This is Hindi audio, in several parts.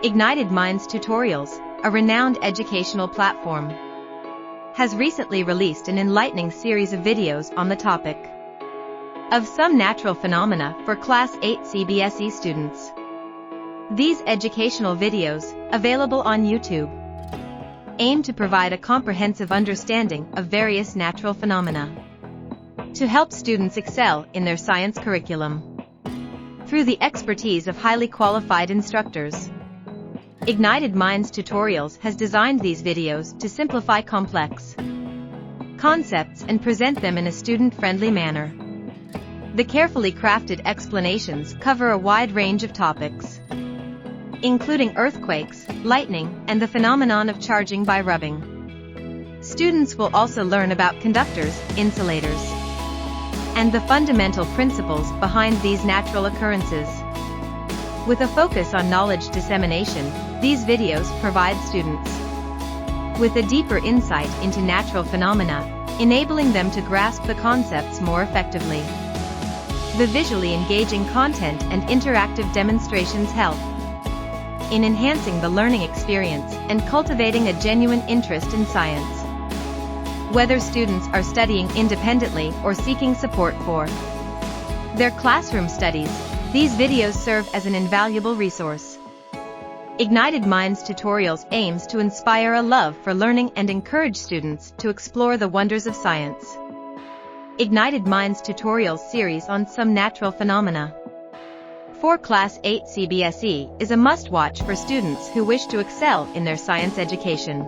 Ignited Minds Tutorials, a renowned educational platform, has recently released an enlightening series of videos on the topic of some natural phenomena for Class 8 CBSE students. These educational videos, available on YouTube, aim to provide a comprehensive understanding of various natural phenomena to help students excel in their science curriculum through the expertise of highly qualified instructors. Ignited Minds Tutorials has designed these videos to simplify complex concepts and present them in a student-friendly manner. The carefully crafted explanations cover a wide range of topics, including earthquakes, lightning, and the phenomenon of charging by rubbing. Students will also learn about conductors, insulators, and the fundamental principles behind these natural occurrences. With a focus on knowledge dissemination, these videos provide students with a deeper insight into natural phenomena, enabling them to grasp the concepts more effectively. The visually engaging content and interactive demonstrations help in enhancing the learning experience and cultivating a genuine interest in science. Whether students are studying independently or seeking support for their classroom studies, these videos serve as an invaluable resource. Ignited Minds Tutorials aims to inspire a love for learning and encourage students to explore the wonders of science. Ignited Minds Tutorials series on some natural phenomena for Class 8 CBSE is a must-watch for students who wish to excel in their science education.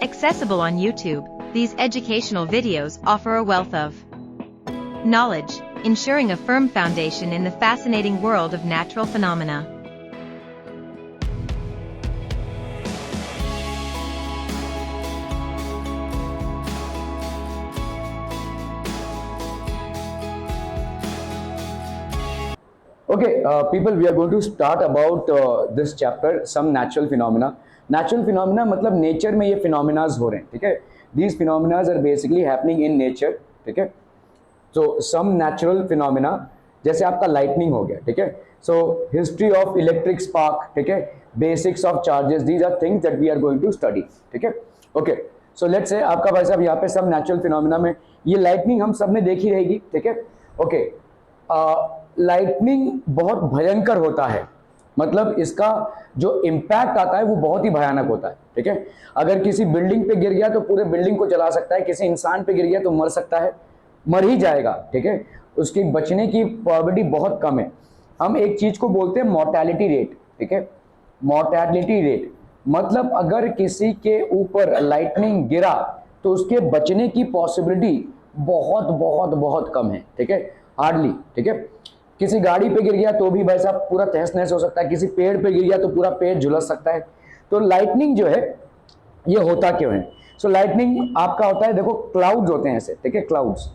Accessible on YouTube, these educational videos offer a wealth of knowledge, ensuring a firm foundation in the fascinating world of natural phenomena. Okay, people, we are going to start about this chapter, some natural phenomena. Natural phenomena मतलब nature में ये phenomena हो रहे हैं, ठीक है? These phenomena are basically happening in nature, ठीक है? So some natural phenomena, जैसे आपका lightning हो गया, ठीक है? So history of electric spark, ठीक है? Basics of charges, these are things that we are going to study, ठीक है? Okay, so let's say आपका भाई साहब यहाँ पे some natural phenomena में ये lightning हम सब ने देखी रहेगी, ठीक है? Okay, लाइटनिंग बहुत भयंकर होता है, मतलब इसका जो इम्पैक्ट आता है वो बहुत ही भयानक होता है, ठीक है? अगर किसी बिल्डिंग पे गिर गया तो पूरे बिल्डिंग को जला सकता है, किसी इंसान पे गिर गया तो मर सकता है, मर ही जाएगा, ठीक है? उसकी बचने की प्रोबेबिलिटी बहुत कम है। हम एक चीज को बोलते हैं मोर्टेलिटी रेट, ठीक है? मोर्टेलिटी रेट मतलब अगर किसी के ऊपर लाइटनिंग गिरा तो उसके बचने की पॉसिबिलिटी बहुत बहुत बहुत कम है, ठीक है? हार्डली, ठीक है? किसी गाड़ी पे गिर गया तो भी भाई साहब पूरा तहस नहस हो सकता है, किसी पेड़ पे गिर गया तो पूरा पेड़ झुलस सकता है। तो लाइटनिंग जो है ये होता क्यों है? सो लाइटनिंग आपका होता है, देखो क्लाउड्स होते हैं ऐसे, ठीक है? क्लाउड्स,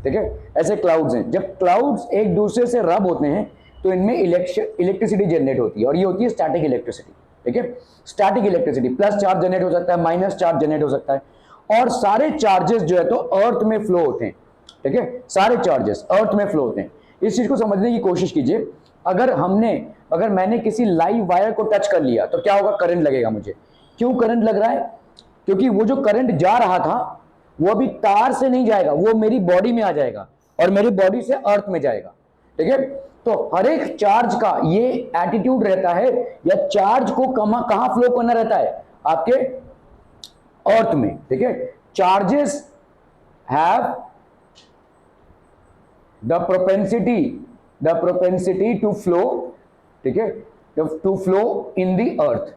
ठीक है? ऐसे क्लाउड्स हैं, जब क्लाउड्स एक दूसरे से रब होते हैं तो इनमें इलेक्ट्रिसिटी जनरेट होती है और ये होती है स्टैटिक इलेक्ट्रिसिटी, ठीक है? Static electricity, plus charge generate हो सकता है, माइनस चार्ज जनरेट हो सकता है और सारे चार्जेस जो है तो अर्थ में फ्लो होते हैं, ठीक है? सारे चार्जेस अर्थ में फ्लो होते हैं। इस चीज को समझने की कोशिश कीजिए। अगर मैंने किसी लाइव वायर को टच कर लिया तो क्या होगा? करंट लगेगा मुझे। क्यों करंट लग रहा है? क्योंकि वो जो करंट जा रहा था वो अभी तार से नहीं जाएगा, वो मेरी बॉडी में आ जाएगा और मेरी बॉडी से अर्थ में जाएगा, ठीक है? तो हर एक चार्ज का ये एटीट्यूड रहता है या चार्ज को कहां फ्लो करना रहता है? आपके अर्थ में, ठीक है? Charges have the propensity to flow, ठीक है? to flow in the earth,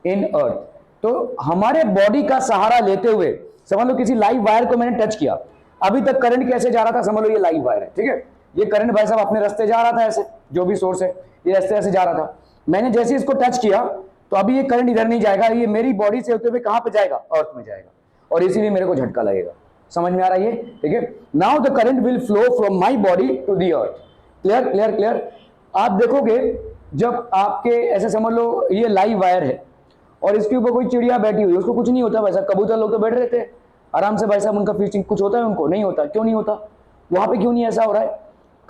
in earth। तो हमारे बॉडी का सहारा लेते हुए समझ लो किसी लाइव वायर को मैंने टच किया, अभी तक करंट कैसे जा रहा था? समझ लो ये लाइव वायर है, ठीक है? ये करंट भाई साहब अपने रास्ते जा रहा था, ऐसे जो भी सोर्स है ये रास्ते ऐसे जा रहा था। मैंने जैसे इसको टच किया तो अभी ये करंट इधर नहीं जाएगा, ये मेरी बॉडी से होते हुए कहां पे जाएगा? अर्थ में जाएगा और इसीलिए मेरे को झटका लगेगा। समझ में आ रहा है ये, ठीक है? Now the current will flow from my body to the earth. Clear clear clear. आप देखोगे जब आपके ऐसे समझ लो ये लाइव वायर है और इसके ऊपर कोई चिड़िया बैठी हुई है, उसको कुछ नहीं होता वैसा, कबूतर लोग तो बैठ रहते हैं आराम से भाई साहब, उनका फीचिंग कुछ होता है? उनको नहीं होता। क्यों नहीं होता? वहां पे क्यों नहीं ऐसा हो रहा है?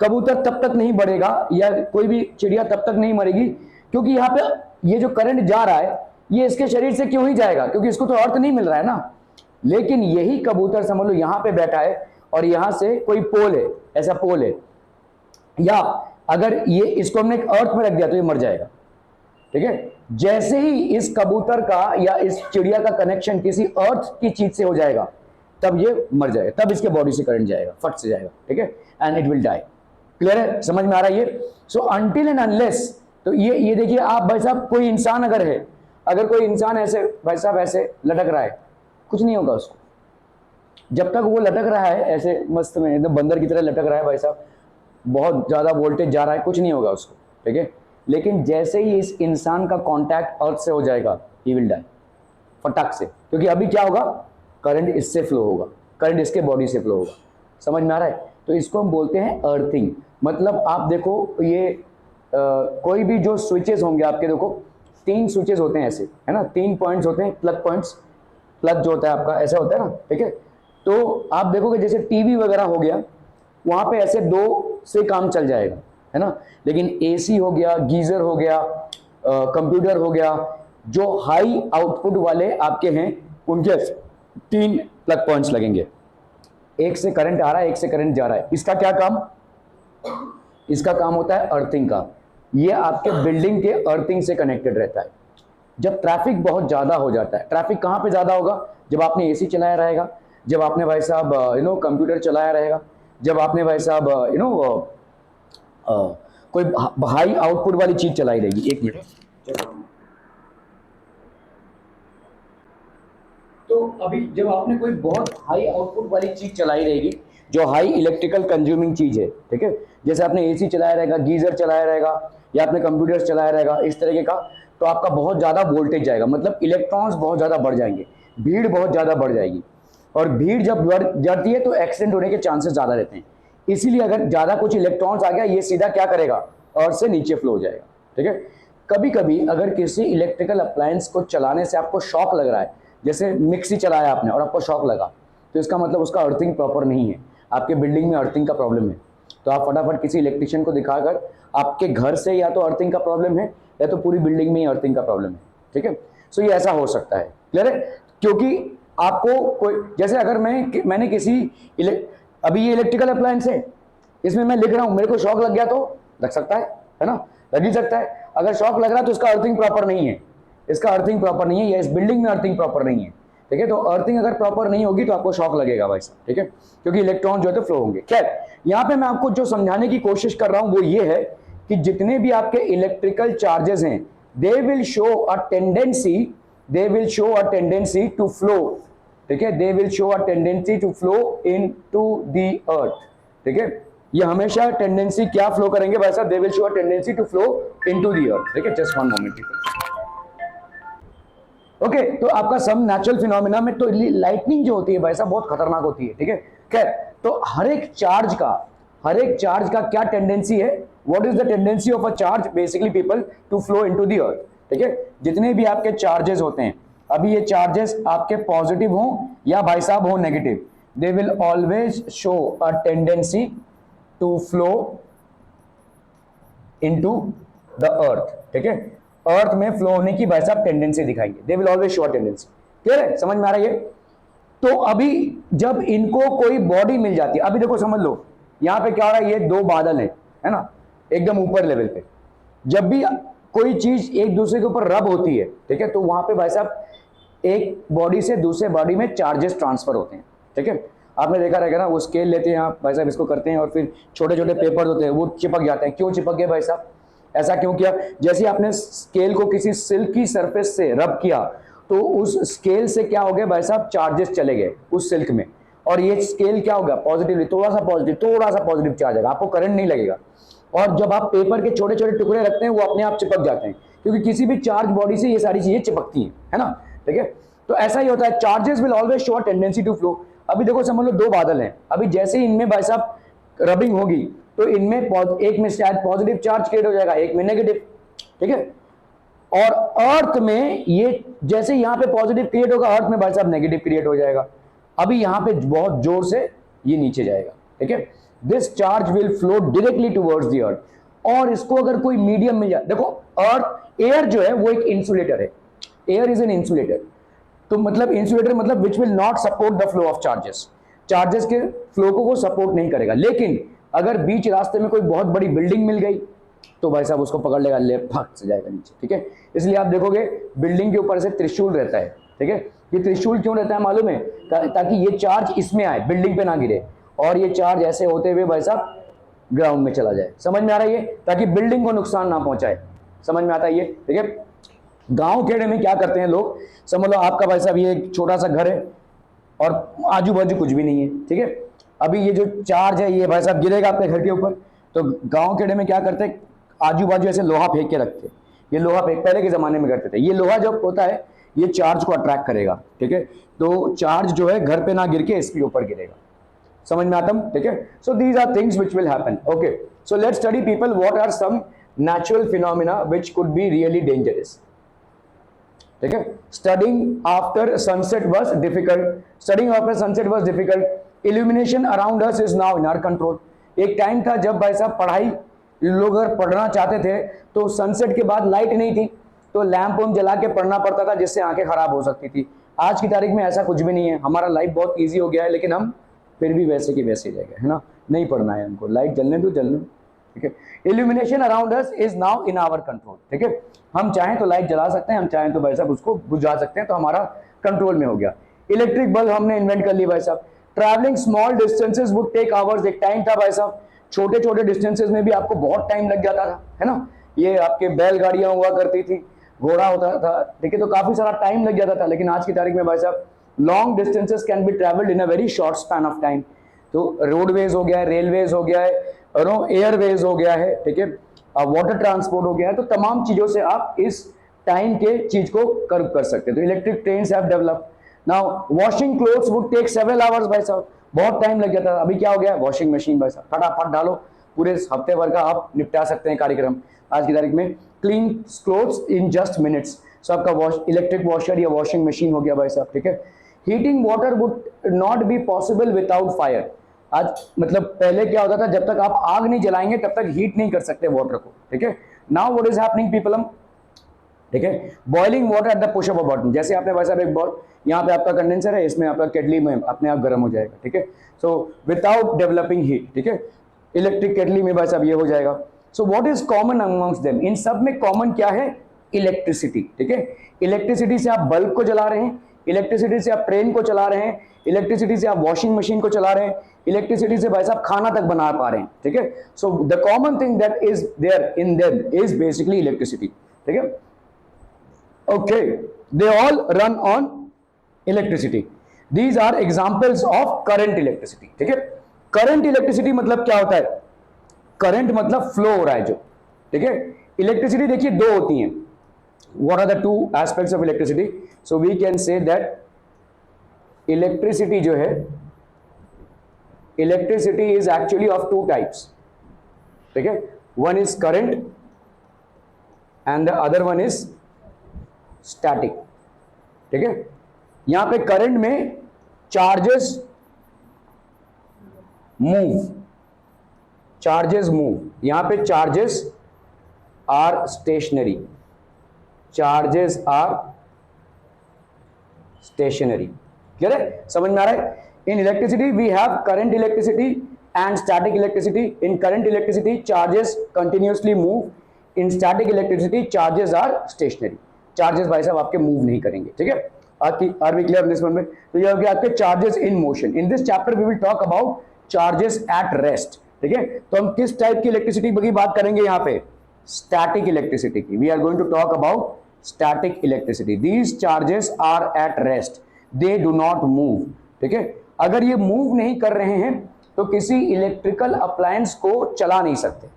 कबूतर तब तक नहीं बढ़ेगा या कोई भी चिड़िया तब तक नहीं मरेगी क्योंकि यहाँ पे ये जो करंट जा रहा है ये इसके शरीर से क्यों ही जाएगा, क्योंकि इसको तो अर्थ नहीं मिल रहा है ना। लेकिन यही कबूतर समझ लो यहां पे बैठा है और यहां से कोई पोल है, ऐसा पोल है, या अगर ये इसको हमने एक अर्थ में रख दिया तो ये मर जाएगा, ठीक है। जैसे ही इस कबूतर का या इस चिड़िया का कनेक्शन किसी अर्थ की चीज से हो जाएगा तब ये मर जाएगा, तब इसके बॉडी से करंट जाएगा, फट से जाएगा, ठीक है, and it will die. Clear है, समझ में आ रहा है ये। सो अनटिल एंड अनलेस, तो ये देखिए आप भाई साहब, कोई इंसान अगर है, अगर कोई इंसान ऐसे भाई साहब ऐसे लटक रहा है, कुछ नहीं होगा उसको, जब तक वो लटक रहा है ऐसे मस्त में एकदम बंदर की तरह लटक रहा है भाई साहब, बहुत ज्यादा वोल्टेज जा रहा है, कुछ नहीं होगा उसको, ठीक है। लेकिन जैसे ही इस इंसान का कांटेक्ट अर्थ से हो जाएगा ही विल डाई फटाक से, क्योंकि अभी क्या होगा, करंट इससे फ्लो होगा, करंट इसके बॉडी से फ्लो होगा। समझ में आ रहा है। तो इसको हम बोलते हैं अर्थिंग। मतलब आप देखो ये कोई भी जो स्विचेस होंगे आपके, देखो 3 स्विचेस होते हैं ऐसे, है ना, 3 पॉइंट्स होते हैं, प्लग पॉइंट्स, प्लग जो होता है आपका ऐसा होता है ना, ठीक है। तो आप देखोगे जैसे टीवी वगैरह हो गया, वहां पे ऐसे 2 से काम चल जाएगा, है ना। लेकिन एसी हो गया, गीजर हो गया, कंप्यूटर हो गया, जो हाई आउटपुट वाले आपके हैं उनके 3 प्लग पॉइंट्स लगेंगे, एक से करंट आ रहा है, एक से करंट जा रहा है। इसका क्या काम, इसका काम होता है अर्थिंग का। ये आपके बिल्डिंग के अर्थिंग से कनेक्टेड रहता है। जब ट्रैफिक बहुत ज्यादा हो जाता है, ट्रैफिक कहां पे ज्यादा होगा, जब आपने एसी चलाया रहेगा, जब आपने भाई साहब कंप्यूटर चलाया रहेगा, जब आपने भाई साहब कोई हाई आउटपुट वाली चीज चलाई रहेगी। एक मिनट। तो अभी जब आपने कोई बहुत हाई आउटपुट वाली चीज चलाई रहेगी, जो हाई इलेक्ट्रिकल कंज्यूमिंग चीज है, ठीक है, जैसे आपने एसी चलाया रहेगा, गीजर चलाया रहेगा, या आपने कंप्यूटर चलाया रहेगा, इस तरीके का, तो आपका बहुत ज्यादा वोल्टेज जाएगा, मतलब इलेक्ट्रॉन्स बहुत ज्यादा बढ़ जाएंगे, भीड़ बहुत ज्यादा बढ़ जाएगी। और भीड़ जब बढ़ जाती है तो एक्सीडेंट होने के चांसेस ज्यादा रहते हैं। इसीलिए अगर ज्यादा कुछ इलेक्ट्रॉन्स आ गया, ये सीधा क्या करेगा, अर्थ से नीचे फ्लो हो जाएगा, ठीक है। कभी कभी अगर किसी इलेक्ट्रिकल अप्लायंस को चलाने से आपको शॉक लग रहा है, जैसे मिक्सी चलाया आपने और आपको शॉक लगा, तो इसका मतलब उसका अर्थिंग प्रॉपर नहीं है, आपके बिल्डिंग में अर्थिंग का प्रॉब्लम है। तो आप फटाफट किसी इलेक्ट्रिशियन को दिखाकर, आपके घर से या तो अर्थिंग का प्रॉब्लम है या तो पूरी बिल्डिंग में ही अर्थिंग का प्रॉब्लम है, ठीक है। सो ये ऐसा हो सकता है, क्लियर है। क्योंकि आपको कोई, जैसे अगर मैंने किसी अभी ये इलेक्ट्रिकल अप्लायंस है, इसमें मैं लिख रहा हूं, मेरे को शॉक लग गया तो लग सकता है ना, लग ही सकता है। अगर शॉक लग रहा है तो इसका अर्थिंग प्रॉपर नहीं है, इसका अर्थिंग प्रॉपर नहीं है, या इस बिल्डिंग में अर्थिंग प्रॉपर नहीं है, ठीक है। तो अर्थिंग अगर प्रॉपर नहीं होगी तो आपको शॉक लगेगा भाई साहब, ठीक है, क्योंकि इलेक्ट्रॉन जो है तो फ्लो होंगे। खैर, यहाँ पे मैं आपको जो समझाने की कोशिश कर रहा हूं वो ये है कि जितने भी आपके इलेक्ट्रिकल चार्जेस हैं, they will show a tendency to flow, ठीक है, they will show a tendency to flow into the earth, ठीक है। ये हमेशा टेंडेंसी क्या फ्लो करेंगे भाई साहब, they will show a tendency to flow into the earth, ठीक है। Just one moment. ओके, तो आपका सम नेचुरल फिनोमेना में तो लाइटनिंग जो होती है भाई साहब बहुत खतरनाक होती है, ठीक है। खैर, तो हर एक चार्ज का क्या टेंडेंसी है, what is the tendency of a charge, basically people to flow into the earth, ठीक है। जितने भी आपके चार्जेस होते हैं, अभी ये चार्जेस आपके पॉजिटिव हो या भाई साहब हो negative, they will always show a tendency to flow into the earth, ठीक है। अर्थ में फ्लो होने की भाई साहब टेंडेंसी दिखाएंगे, दे will always show a tendency. Clear है, समझ में आ रहा है ये। तो अभी जब इनको कोई बॉडी मिल जाती है, अभी देखो समझ लो यहां पे क्या हो रहा है, ये 2 बादल है ना, एकदम ऊपर लेवल पे। जब भी कोई चीज एक दूसरे के ऊपर रब होती है, ठीक है, तो वहां पे भाई साहब एक बॉडी से दूसरे बॉडी में चार्जेस ट्रांसफर होते हैं, ठीक है। आपने देखा रहेगा ना, वो स्केल लेते हैं आप भाई साहब, इसको करते हैं और फिर छोटे छोटे पेपर होते हैं वो चिपक जाते हैं। क्यों चिपक गए भाई साहब, ऐसा क्यों किया, जैसे आपने स्केल को किसी सिल्क की सरफेस से रब किया तो उस स्केल से क्या हो गया भाई साहब, चार्जेस चले गए उस सिल्क में, और ये स्केल क्या होगा, पॉजिटिवली थोड़ा सा पॉजिटिव चार्ज आएगा, आपको करंट नहीं लगेगा। और जब आप पेपर के छोटे छोटे टुकड़े रखते हैं वो अपने आप चिपक जाते हैं, क्योंकि किसी भी चार्ज बॉडी से ये सारी चीजें चिपकती हैं, है ना, ठीक है। तो ऐसा ही होता है, charges will always show a tendency to flow. अभी देखो समझ लो 2 बादल हैं, अभी जैसे ही इनमें भाई साहब रबिंग होगी तो इनमें एक में शायद पॉजिटिव चार्ज क्रिएट हो जाएगा, एक में नेगेटिव, ठीक है। और अर्थ में ये जैसे यहां पे पॉजिटिव क्रिएट होगा, अर्थ में भाई साहब नेगेटिव क्रिएट हो जाएगा। अभी यहां पे बहुत जोर से ये नीचे जाएगा, ठीक है। This charge will flow directly towards the earth. और इसको अगर कोई मीडियम मिल जाए, देखो अर्थ एयर जो है वो एक इंसुलेटर है, एयर इज एन इंसुलेटर। तो मतलब इंसुलेटर मतलब which will not support the flow of charges, charges के फ्लो को वो सपोर्ट नहीं करेगा। लेकिन अगर बीच रास्ते में कोई बहुत बड़ी बिल्डिंग मिल गई तो भाई साहब उसको पकड़ लेगा, ले भाग से जाएगा नीचे, ठीक है। इसलिए आप देखोगे बिल्डिंग के ऊपर से त्रिशूल रहता है, ठीक है। ये त्रिशूल क्यों रहता है मालूम है? ताकि ये चार्ज इसमें आए, बिल्डिंग पे ना गिरे, और ये चार्ज ऐसे होते हुए भाई साहब ग्राउंड में चला जाए। समझ में आ रहा है ये? ताकि बिल्डिंग को नुकसान ना पहुंचाए। समझ में आता है ये? ठीक है। गांव खेड़े में क्या करते हैं लोग, समझ लो आपका भाई साहब ये एक छोटा सा घर है और आजू बाजू कुछ भी नहीं है, ठीक है। अभी ये जो चार्ज है ये भाई साहब गिरेगा आपके घर के ऊपर, तो गांव खेड़े में क्या करते हैं, आजू बाजू ऐसे लोहा फेंक के रखते हैं। ये लोहा फेंक पहले के जमाने में करते थे। ये लोहा जब होता है ये चार्ज को अट्रैक्ट करेगा, ठीक है। तो चार्ज जो है घर पे ना गिर के इसके ऊपर गिरेगा। समझ में आता है? ठीक है। So these are things which will happen. Okay, so let's study people what are some natural phenomena which could be really dangerous. ठीक है। Studying after sunset was difficult, studying after sunset was difficult, illumination around us is now in our control. एक टाइम था जब भाई साहब पढ़ाई लोग अगर पढ़ना चाहते थे तो सनसेट के बाद लाइट नहीं थी तो लैंप वैम्प जला के पढ़ना पड़ता था, जिससे आंखें खराब हो सकती थी। आज की तारीख में ऐसा कुछ भी नहीं है, हमारा लाइफ बहुत ईजी हो गया है, लेकिन हम फिर भी वैसे की वैसे रह गए, है ना। नहीं पढ़ना है हमको, लाइट जलने दो जलने, ठीक है। Illumination around us is now in our control, ठीक है। हम चाहें तो लाइट जला सकते हैं, हम चाहें तो भाई साहब उसको बुझा सकते हैं, तो हमारा कंट्रोल में हो गया। इलेक्ट्रिक बल्ब हमने इन्वेंट कर ली भाई साहब। Travelling small distances would take hours, एक टाइम था भाई साहब छोटे छोटे डिस्टेंसेस में भी आपको बहुत टाइम लग जाता था, है ना। ये आपके बैलगाड़ियां हुआ करती थी, घोड़ा होता था, ठीक है, तो काफी सारा टाइम लग जाता था। लेकिन आज की तारीख में भाई साहब long distances can be travelled in a very short span of time. तो रोडवेज हो गया है, रेलवेज हो गया है, एयरवेज हो गया है, ठीक है, वाटर ट्रांसपोर्ट हो गया है, तो तमाम चीजों से आप इस टाइम के चीज को कर्व कर सकते हैं। तो electric trains have developed. Now washing clothes would take several hours भाई साहब, बहुत टाइम लग जाता था। अभी क्या हो गया, वॉशिंग मशीन भाई साहब फटाफट डालो, पूरे हफ्ते भर का आप निपटा सकते हैं कार्यक्रम। आज की तारीख में clean clothes in just minutes. So आपका इलेक्ट्रिक वॉशर या वॉशिंग मशीन हो गया भाई साहब, ठीक है। Heating water would not be possible without fire. आज मतलब पहले क्या होता था, जब तक आप आग नहीं जलाएंगे तब तक हीट नहीं कर सकते वाटर को, ठीक है। Now what is happening people, hmm, ठीक है, boiling water at the push of a button. जैसे आपने भाई साहब एक बॉल, यहाँ पे आपका कंडेंसर है, इसमें आपका केटली में अपने आप गर्म हो जाएगा, ठीक है। सो विदाउट डेवलपिंग हीट, ठीक है, इलेक्ट्रिक केटली में भाई साहब ये हो जाएगा। So what is common amongst them, इन सब में कॉमन क्या है, इलेक्ट्रिसिटी, ठीक है। इलेक्ट्रिसिटी से आप बल्ब को जला रहे हैं, इलेक्ट्रिसिटी से आप ट्रेन को चला रहे हैं, इलेक्ट्रिसिटी से आप वॉशिंग मशीन को चला रहे हैं, इलेक्ट्रिसिटी से भाई साहब खाना तक बना पा रहे हैं, ठीक है। So the common thing that is there in them is basically electricity, ठीक है। Okay, they all run on electricity. These are examples of current electricity, ठीक है। करंट इलेक्ट्रिसिटी मतलब क्या होता है, करंट मतलब फ्लो हो रहा है जो, ठीक है। इलेक्ट्रिसिटी देखिए दो होती हैं। What are the two aspects of electricity? So we can say that electricity जो है, electricity is actually of two types, ठीक है। One is current and the other one is static, ठीक है। यहां पे करंट में चार्जेस मूव, चार्जेस मूव, यहां पे charges are stationary, charges are stationary. Clear है, समझ में आ रहा है। In electricity we have current electricity and static electricity. In current electricity charges continuously move, in static electricity charges are stationary. Charges भाई साहब आपके मूव नहीं करेंगे, ठीक है। Are we clear this one में? तो ये हो गया आपके charges in motion. In this chapter we will talk about charges at rest, ठीक है। तो हम किस टाइप की इलेक्ट्रिसिटी की बात करेंगे यहाँ पे, स्टैटिक इलेक्ट्रिसिटी की। We are going to talk about static electricity. These charges are at rest, they do not move, ठीक है। अगर ये मूव नहीं कर रहे हैं तो किसी इलेक्ट्रिकल अप्लायंस को चला नहीं सकते,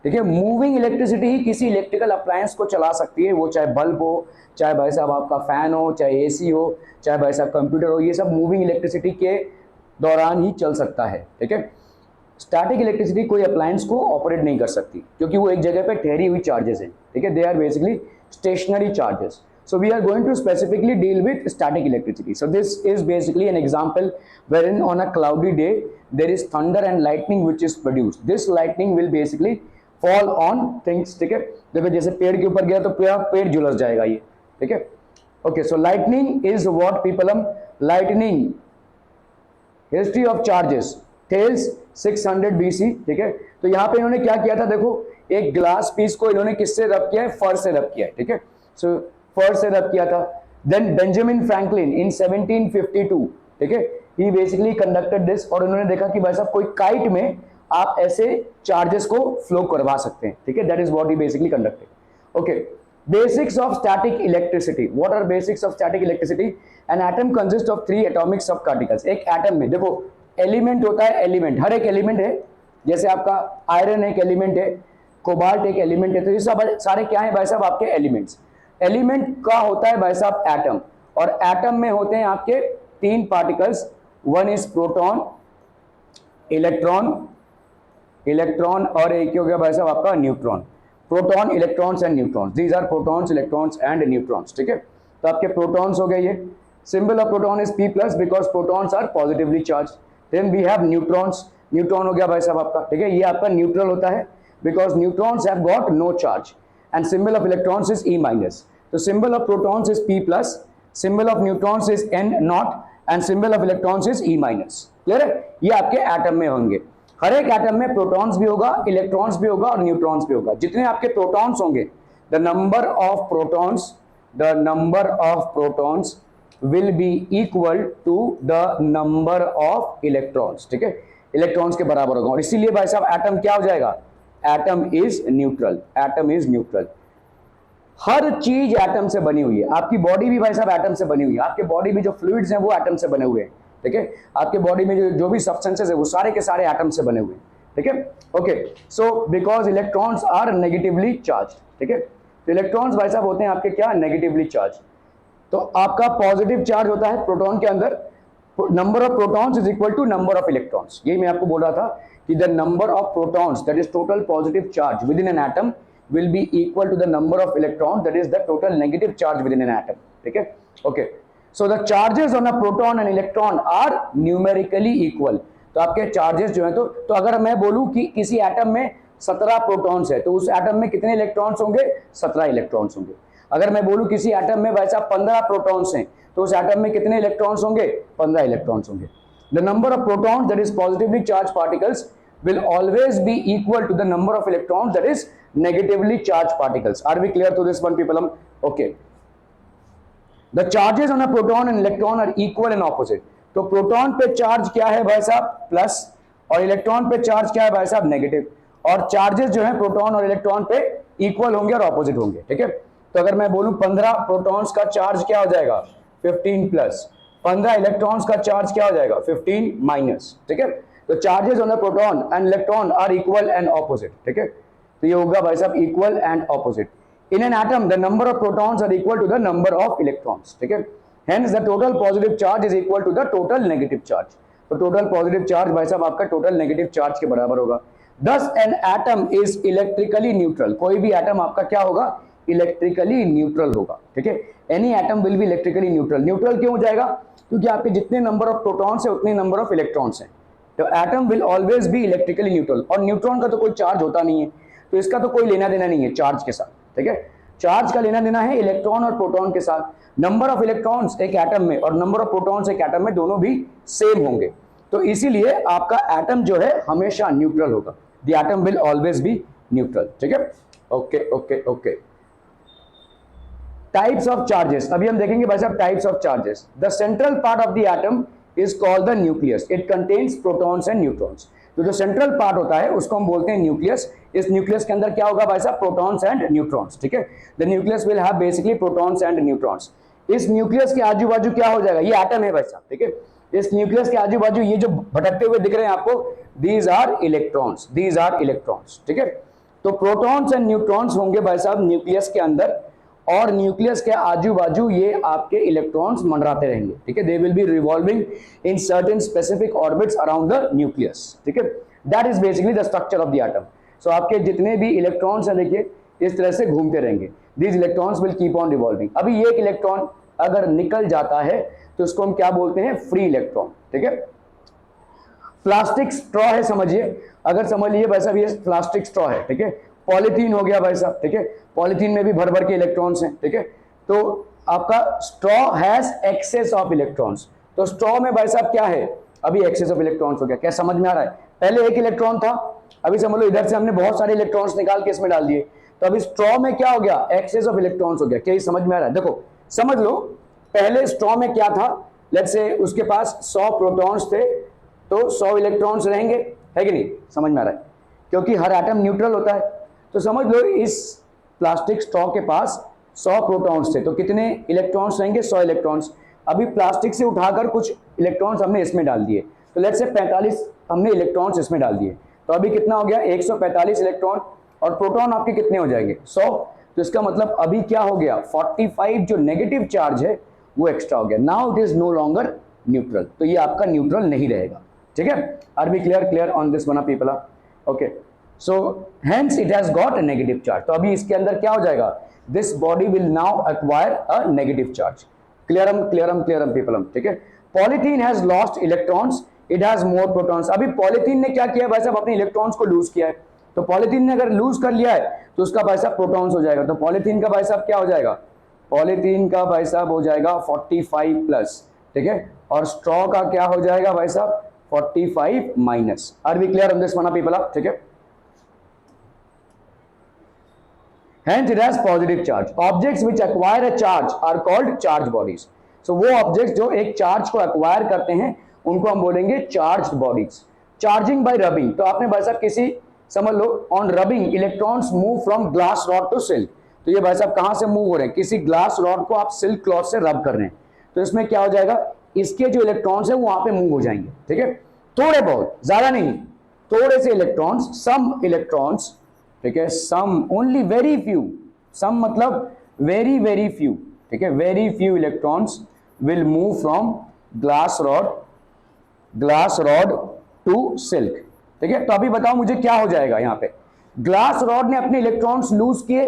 ठीक है। मूविंग इलेक्ट्रिसिटी ही किसी इलेक्ट्रिकल अप्लायंस को चला सकती है, वो चाहे बल्ब हो, चाहे भाई साहब आपका फैन हो, चाहे एसी हो, चाहे भाई साहब कंप्यूटर हो, ये सब मूविंग इलेक्ट्रिसिटी के दौरान ही चल सकता है, ठीक है। स्टैटिक इलेक्ट्रिसिटी कोई अप्लायंस को ऑपरेट नहीं कर सकती क्योंकि वो एक जगह पे ठहरी हुई चार्जेस हैं, ठीक है। They are basically stationary charges. So we are going to specifically deal with static electricity. So this is basically an example wherein on a cloudy day there is thunder and lightning which is produced. This lightning will basically fall on things, ठीक है। देखो जैसे पेड़ के ऊपर गया तो पेड़ झुलस जाएगा ये, ठीक है। Okay, so lightning is what people, हम lightning history of charges tells 600 BC, ठीक है। तो यहां पे इन्होंने क्या किया था, देखो एक ग्लास पीस को इन्होंने किससे रब किया है, फर से रब किया है, ठीक है। सो फर से रब किया था। देन बेंजामिन फ्रैंकलिन इन 1752, ठीक है, ही बेसिकली कंडक्टेड दिस, और उन्होंने देखा कि भाई साहब कोई काइट में आप ऐसे चार्जेस को फ्लो करवा सकते हैं, ठीक है। That is what he basically conducted. Okay, basics of static electricity, what our basics of static electricity? An atom consist of 3 atomic सब पार्टिकल्स। एक एटम में देखो एलिमेंट होता है, एलिमेंट हर एक एलिमेंट है, जैसे आपका आयरन एक एलिमेंट है, कोबाल्ट एक एलिमेंट है, तो ये सब सारे क्या है भाई साहब आपके एलिमेंट्स। एलिमेंट का होता है भाई साहब एटम, और एटम में होते हैं आपके 3 particles, one is proton, electron और एक हो गया भाई साहब आपका neutron. Proton, electrons and neutrons, these are protons, electrons and neutrons, ठीक है। तो आपके प्रोटॉन्स हो गए ये, symbol of proton is P+ because protons are positively charge. Then we have neutrons, neutron हो गया भाई साहब आपका, ठीक है, ये आपका न्यूट्रल होता है because neutrons have got no charge, and symbol of electrons is E-। तो symbol of protons is P+, symbol of neutrons is N0 and symbol of electrons is E-। Clear है? ये आपके एटम में होंगे। हर एक एटम में प्रोटॉन्स भी होगा, इलेक्ट्रॉन्स भी होगा और न्यूट्रॉन्स भी होगा। जितने आपके प्रोटॉन्स होंगे, the number of protons will be equal to the number of electrons, ठीक है, इलेक्ट्रॉन्स के बराबर होगा। और इसीलिए भाई साहब एटम क्या हो जाएगा, atom is neutral, atom is neutral. हर चीज एटम से बनी हुई है, आपकी बॉडी भी भाई साहब एटम से बनी हुई है, आपके बॉडी में जो फ्लूइड्स हैं वो एटम से बने हुए हैं, ठीक है। आपके बॉडी में जो भी सब्सटेंसेस है वो सारे के सारे एटम से बने हुए हैं, ठीक है। Okay, so because electrons are negatively charge, ठीक है, तो इलेक्ट्रॉन्स भाई साहब होते हैं आपके क्या, नेगेटिवली चार्ज। तो आपका पॉजिटिव चार्ज होता है प्रोटॉन के अंदर, number of protons is equal to number of electrons. यही मैं आपको बोल रहा था कि the number of protons that is total positive charge within an atom will be equal to the number of electrons, that is the total negative charge within an atom, ठीक है। Okay, so the charges on a proton and electron are numerically equal। तो आपके चार्जेस जो हैं, तो अगर मैं बोलूं कि किसी एटम में 17 प्रोटॉन्स है तो उस एटम में कितने इलेक्ट्रॉन्स होंगे, 17 इलेक्ट्रॉन्स होंगे। अगर मैं बोलूं किसी एटम में वैसा 15 प्रोटॉन्स हैं तो उस एटम में कितने इलेक्ट्रॉन्स होंगे, 15 इलेक्ट्रॉन्स होंगे। The number of protons, that is positively charged particles, will always be equal to the number of electrons, that is negatively charged particles। Are we clear to this one people? Okay, the charges on a proton and electron are equal and opposite। तो प्रोटॉन पे चार्ज क्या है भाई साहब, प्लस, और इलेक्ट्रॉन पे चार्ज क्या है भाई साहब, नेगेटिव। और चार्जेस जो है प्रोटॉन और इलेक्ट्रॉन पे इक्वल होंगे और ऑपोजिट होंगे, ठीक है। तो अगर मैं बोलूं 15 प्रोटॉन्स का चार्ज क्या हो जाएगा, 15 प्लस, 15 इलेक्ट्रॉन्स का चार्ज क्या हो जाएगा, 15 माइनस, ठीक है। तो charges on the proton and electron are equal and opposite, ठीक है। तो ये होगा भाई साहब equal and opposite. In an atom the number of protons are equal to the number of electrons, ठीक है। Hence the total positive charge is equal to the total negative charge. तो टोटल पॉजिटिव चार्ज भाई साहब आपका टोटल नेगेटिव चार्ज के बराबर होगा। दस an atom is electrically neutral. कोई भी एटम आपका क्या होगा, इलेक्ट्रिकली न्यूट्रल होगा, ठीक है। Any atom will be electrically neutral. Neutral क्यों हो जाएगा, क्योंकि आपके जितने नंबर ऑफ प्रोटॉन्स है उतने नंबर ऑफ इलेक्ट्रॉन्स हैं। तो atom will always be electrically neutral. और न्यूट्रॉन का तो कोई चार्ज होता नहीं है, तो इसका तो कोई लेना देना नहीं है चार्ज के साथ, ठीक है। चार्ज का लेना देना है इलेक्ट्रॉन और प्रोटॉन के साथ। नंबर ऑफ इलेक्ट्रॉन्स एक एटम में और नंबर ऑफ प्रोटॉन्स एक एटम में दोनों भी सेम होंगे, तो इसीलिए आपका एटम जो है हमेशा न्यूट्रल होगा। The atom will always be neutral, ठीक है। Okay okay okay, types of charges अभी हम देखेंगे भाई साहब। Types of charges, the central part of the atom is called the nucleus. It contains protons and neutrons. तो जो सेंट्रल पार्ट होता है उसको हम बोलते हैं न्यूक्लियस। इस न्यूक्लियस के अंदर क्या होगा भाई साहब, प्रोटॉन्स एंड न्यूट्रॉन्स, ठीक है। The nucleus will have basically protons and neutrons. इस न्यूक्लियस के आजू बाजू क्या हो जाएगा, ये एटम है भाई साहब, ठीक है। इस न्यूक्लियस के आजू बाजू ये जो भटकते हुए दिख रहे हैं आपको, these are electrons, these are electrons, ठीक है। तो प्रोटॉन्स एंड न्यूट्रॉन्स होंगे भाई साहब न्यूक्लियस के अंदर, और न्यूक्लियस के आजू बाजू ये आपके इलेक्ट्रॉन्स मंडराते रहेंगे, ठीक है। They will be revolving in certain specific orbits around the nucleus, ठीक है। That is basically the structure of the atom. So आपके जितने भी इलेक्ट्रॉन्स हैं देखिए इस तरह से घूमते रहेंगे। These electrons will keep on revolving. अभी ये एक इलेक्ट्रॉन अगर निकल जाता है तो उसको हम क्या बोलते हैं, फ्री इलेक्ट्रॉन, ठीक है। प्लास्टिक स्ट्रॉ है, समझिए, अगर समझ लीजिए वैसा भी ये प्लास्टिक स्ट्रॉ है, ठीक है, पॉलीथीन हो गया भाई साहब, ठीक है, पॉलीथीन में भी भर भर के इलेक्ट्रॉन्स हैं, ठीक है। तो आपका straw has excess of electrons, तो स्ट्रॉ में भाई साहब क्या है, अभी एक्सेस ऑफ इलेक्ट्रॉन्स हो गया, क्या समझ में आ रहा है? पहले एक इलेक्ट्रॉन था, अभी समझ लो इधर से हमने बहुत सारे इलेक्ट्रॉन्स निकाल के इसमें डाल दिए, तो अभी स्ट्रॉ में क्या हो गया, एक्सेस ऑफ इलेक्ट्रॉन्स हो गया। क्या ये समझ में आ रहा है? देखो समझ लो, पहले स्ट्रॉ में क्या था, लेट्स से उसके पास 100 प्रोटॉन्स थे, तो 100 इलेक्ट्रॉन्स रहेंगे, है कि नहीं? समझ में आ रहा है? क्योंकि हर एटम न्यूट्रल होता है, तो समझ लो इस प्लास्टिक स्ट्रॉ के पास 100 प्रोटॉन्स थे, तो कितने इलेक्ट्रॉन्स रहेंगे, 100 इलेक्ट्रॉन्स। अभी प्लास्टिक से उठाकर कुछ इलेक्ट्रॉन्स हमने इसमें डाल दिए, तो लेट्स से 45 हमने इलेक्ट्रॉन्स इसमें डाल दिए, तो अभी कितना हो गया, 145 इलेक्ट्रॉन, और प्रोटॉन आपके कितने हो जाएंगे, 100। तो इसका मतलब अभी क्या हो गया, 45 जो नेगेटिव चार्ज है वो एक्स्ट्रा हो गया, now it is no longer neutral, तो ये आपका न्यूट्रल नहीं रहेगा, ठीक है। Are be clear on this one people? Okay, so hence it has got a negative charge, तो अभी इसके अंदर क्या हो जाएगा, this body will now acquire a negative charge. Clear people, ठीक है। Polythene has lost electrons, it has more protons, अभी पॉलीथीन ने क्या किया भाई साहब, अपने इलेक्ट्रॉन्स को लूज किया है, तो पॉलीथीन ने अगर लूज कर लिया है तो उसका भाई साहब प्रोटॉन्स हो जाएगा, तो पॉलीथीन का भाई साहब क्या हो जाएगा, पॉलीथीन का भाई साहब हो जाएगा 45 प्लस, ठीक है, और स्ट्रॉ का क्या हो जाएगा भाई साहब 45 minus. Are we clear on this one people? ठीक है। Hence it has positive charge. Objects which acquire a charge are called charge bodies. So वो objects जो एक charge को acquire करते हैं उनको हम बोलेंगे charged bodies. Charging by rubbing, तो आपने भाई साहब किसी समझ लो on rubbing electrons move from glass rod to silk. तो ये भाई साहब कहाँ से मूव हो रहे हैं, किसी ग्लास रॉड को आप सिल्क क्लॉथ से रब कर रहे हैं, तो इसमें क्या हो जाएगा, इसके जो इलेक्ट्रॉन्स है वो वहां पे मूव हो जाएंगे, ठीक है, थोड़े बहुत, ज्यादा नहीं, थोड़े से इलेक्ट्रॉन्स, सम इलेक्ट्रॉन्स, ठीक है, some, only very few, some मतलब वेरी वेरी फ्यू, ठीक है, very few electrons will move from glass rod to silk, ठीक है। तो अभी बताओ मुझे क्या हो जाएगा यहाँ पे, ग्लास रॉड ने अपने इलेक्ट्रॉन्स लूज किए,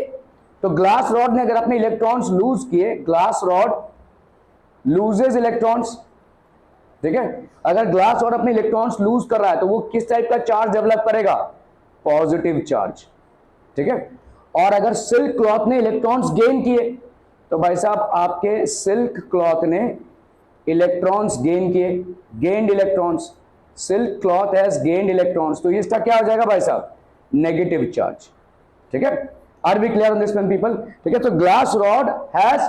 तो ग्लास रॉड ने अगर अपने इलेक्ट्रॉन्स लूज किए, ग्लास रॉड लूजेस इलेक्ट्रॉन्स, ठीक है, अगर ग्लास रॉड अपने इलेक्ट्रॉन्स लूज कर रहा है तो वो किस टाइप का चार्ज डेवलप करेगा, पॉजिटिव चार्ज, ठीक है। और अगर सिल्क क्लॉथ ने इलेक्ट्रॉन्स गेन किए तो भाई साहब आपके सिल्क क्लॉथ ने इलेक्ट्रॉन्स गेन किए, gained electrons, silk cloth has gained electrons, तो इसका क्या हो जाएगा भाई साहब, नेगेटिव चार्ज, ठीक है। Are we clear on this one people? ठीक है, तो glass rod has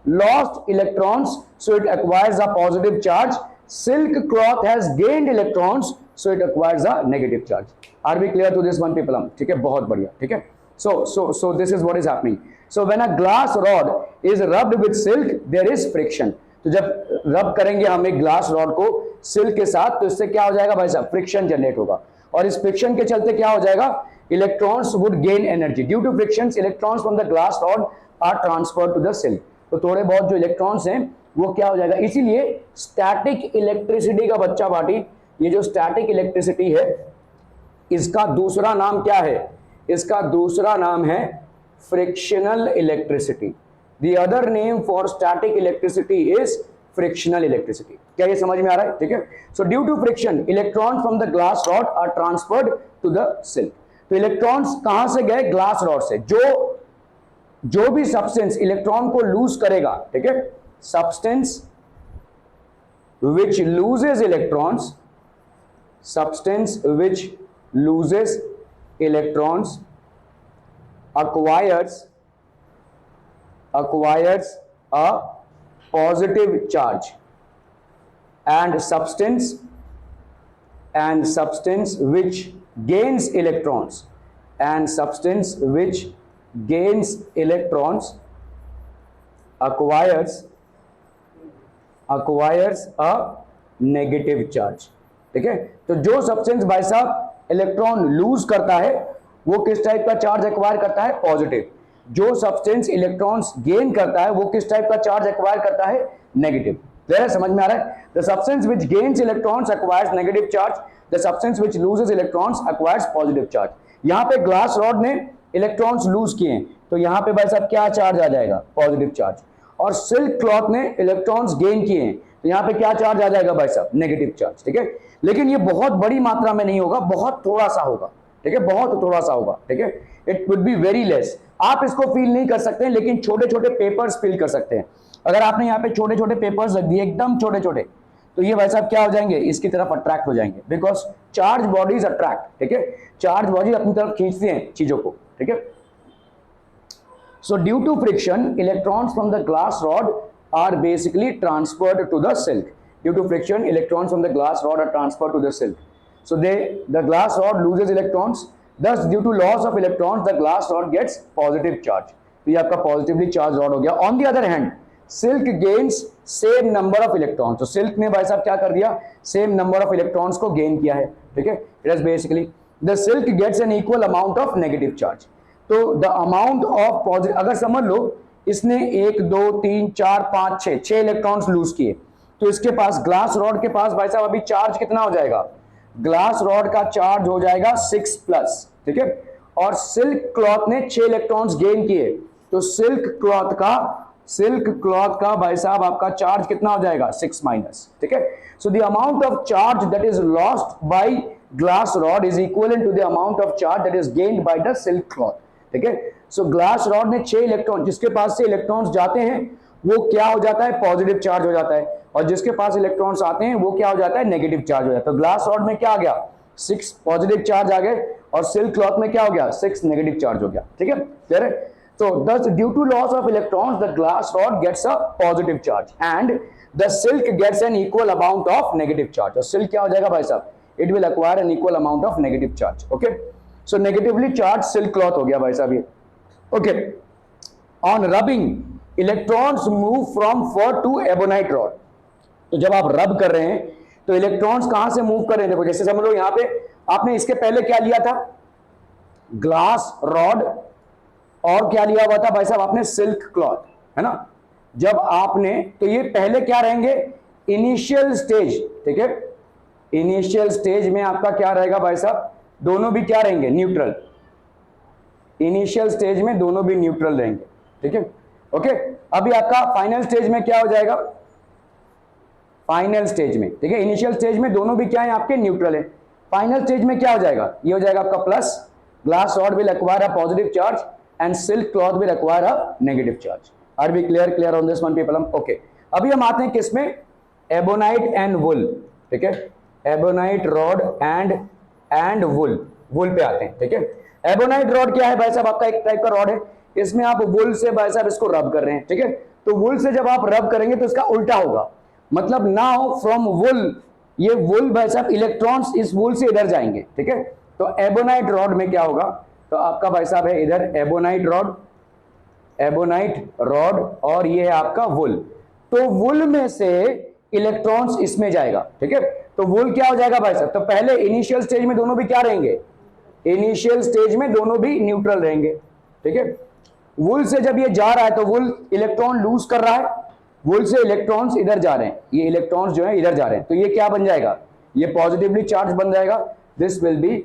lost electrons so it acquires a positive charge, silk cloth has gained electrons so it acquires a negative charge. Are we clear to this one people? ठीक है, बहुत बढ़िया, ठीक है। So this is what is happening. So when a glass rod is rubbed with silk, there is friction. तो जब रब करेंगे हम एक ग्लास रॉड को सिल्क के साथ तो इससे क्या हो जाएगा भाई साहब, फ्रिक्शन जनरेट होगा, और इस फ्रिक्शन के चलते क्या हो जाएगा, electrons would gain energy, due to frictions electrons from the glass rod are transferred to the silk, तो थोड़े बहुत जो इलेक्ट्रॉन्स हैं वो क्या हो जाएगा, इसीलिए स्टैटिक इलेक्ट्रिसिटी का बच्चा पार्टी, ये जो स्टैटिक इलेक्ट्रिसिटी है इसका दूसरा नाम क्या है, इसका दूसरा नाम है frictional electricity. The other name for static electricity is frictional electricity. क्या ये समझ में आ रहा है? ठीक है, so due to friction electron from the glass rod are transferred to the silk, तो इलेक्ट्रॉन्स कहां से गए, ग्लास रॉड से, जो भी सब्सटेंस इलेक्ट्रॉन को लूज करेगा, ठीक है, substance which loses electrons, substance which loses electrons acquires a positive charge, and substance which gains electrons acquires a negative charge। ठीक है, तो जो सब्सटेंस भाई साहब इलेक्ट्रॉन लूज करता है वो किस टाइप का चार्ज एक्वायर करता है, पॉजिटिव। जो सब्सटेंस इलेक्ट्रॉन्स गेन करता है वो किस टाइप का चार्ज एक्वायर करता है, नेगेटिव। क्लियर है, समझ में आ रहा है? The substance which gains electrons acquires negative charge, the substance which loses electrons acquires positive charge. यहां पे ग्लास रॉड ने इलेक्ट्रॉन्स लूज किए तो यहां पे भाई साहब क्या चार्ज आ जाएगा, पॉजिटिव चार्ज। और सिल्क क्लॉथ ने इलेक्ट्रॉन्स गेन किए तो यहां पे क्या चार्ज आ जाएगा भाई साहब, नेगेटिव चार्ज। ठीक है, लेकिन ये बहुत बड़ी मात्रा में नहीं होगा, बहुत थोड़ा सा होगा। ठीक है, बहुत थोड़ा सा होगा। ठीक है, it would be very less. आप इसको फील नहीं कर सकते हैं, लेकिन छोटे छोटे पेपर्स फील कर सकते हैं। अगर आपने यहाँ पे छोटे छोटे पेपर्स रख दिए एकदम छोटे छोटे, तो ये भाई साहब क्या हो जाएंगे, इसकी तरफ अट्रैक्ट हो जाएंगे, बिकॉज चार्ज बॉडीज अट्रैक्ट, ठीक है, चार्ज बॉडी अपनी तरफ खींचती हैं चीजों को, ठीक है। So due to friction, electrons from the glass rod are basically transferred to the silk. Due to friction, electrons from the glass rod are transferred to the silk. So the glass rod loses electrons. Thus, due to loss of electrons, the glass rod gets positive charge. तो ये आपका positively charged rod हो गया. On the other hand, silk gains same number of electrons. तो silk ने भाई साहब क्या कर दिया, same number of electrons को gain किया है, ठीक है. It is basically the silk gets an equal amount of negative charge. तो द अमाउंट ऑफ पॉजिटिव, अगर समझ लो इसने 1 2 3 4 5 6 इलेक्ट्रॉन्स लूज किए, तो इसके पास ग्लास रॉड के पास भाई साहब अभी चार्ज कितना हो जाएगा, ग्लास रॉड का चार्ज हो जाएगा 6+, ठीक है। और सिल्क क्लॉथ ने 6 इलेक्ट्रॉन्स गेन किए, तो सिल्क क्लॉथ का भाई साहब आपका चार्ज कितना हो जाएगा, 6-, ठीक है। So the amount of charge that is lost by glass rod is equivalent to the amount of charge that is gained by the silk cloth, ठीक है। सो ग्लास रॉड ने 6 इलेक्ट्रॉन, जिसके पास से इलेक्ट्रॉन्स जाते हैं वो क्या हो जाता है, पॉजिटिव चार्ज हो जाता है, और जिसके पास इलेक्ट्रॉन्स आते हैं वो क्या हो जाता है, नेगेटिव चार्ज हो जाता है। तो ग्लास रॉड में क्या आ गया, 6 पॉजिटिव चार्ज आ गए, और सिल्क क्लॉथ में क्या हो गया, 6 नेगेटिव चार्ज हो गया, ठीक है, क्लियर है। तो thus due to loss of electrons the glass rod gets a positive charge and the silk gets an equal amount of negative charge. और सिल्क क्या हो जाएगा भाई साहब, it will acquire an equal amount of negative charge, okay. So negatively charged silk cloth हो गया भाई साहब ये, okay. On rubbing electrons move from fur to ebonite rod. तो जब आप रब कर रहे हैं तो इलेक्ट्रॉन्स कहां से मूव कर रहे हैं, देखो जैसे समझ लो यहां पे आपने इसके पहले क्या लिया था, ग्लास रॉड, और क्या लिया हुआ था भाई साहब आपने, सिल्क क्लॉथ, है ना। जब आपने, तो ये पहले क्या रहेंगे, इनिशियल स्टेज, ठीक है, इनिशियल स्टेज में आपका क्या रहेगा भाई साहब, दोनों भी क्या रहेंगे, न्यूट्रल। इनिशियल स्टेज में दोनों भी न्यूट्रल रहेंगे, ठीक है, ओके। अभी आपका फाइनल स्टेज में क्या हो जाएगा, फाइनल स्टेज में, ठीक है, इनिशियल स्टेज में दोनों भी क्या है आपके, न्यूट्रल है। फाइनल स्टेज में क्या हो जाएगा, ये हो जाएगा आपका plus, glass rod will acquire a positive charge and silk cloth will acquire a negative charge. Are we clear on this one people? Okay. अभी हम आते हैं किसमें, ebonite and wool, ठीक है, ebonite rod and wool पे आते हैं, ठीक है। ebonite rod क्या है भाई साहब, आपका एक टाइप का रॉड है, इसमें आप wool से भाई साहब इसको रब कर रहे हैं, ठीक है। तो wool से जब आप रब करेंगे तो इसका उल्टा होगा, मतलब now from wool, ये wool भाई साहब इलेक्ट्रॉन्स इस wool से इधर जाएंगे, ठीक है। तो ebonite rod में क्या होगा, तो आपका भाई साहब है इधर एबोनाइट रॉड, और ये है आपका वुल। तो वुल में से इलेक्ट्रॉन्स इसमें जाएगा, ठीक है। तो वुल क्या हो जाएगा भाई साहब, तो पहले इनिशियल स्टेज में दोनों भी क्या रहेंगे, इनिशियल स्टेज में दोनों भी न्यूट्रल रहेंगे, ठीक है। वुल से जब ये जा रहा है तो वुल इलेक्ट्रॉन लूज कर रहा है, वुल से इलेक्ट्रॉन्स इधर जा रहे हैं, ये इलेक्ट्रॉन्स जो है इधर जा रहे हैं, तो ये क्या बन जाएगा, ये पॉजिटिवली चार्ज बन जाएगा, दिस विल बी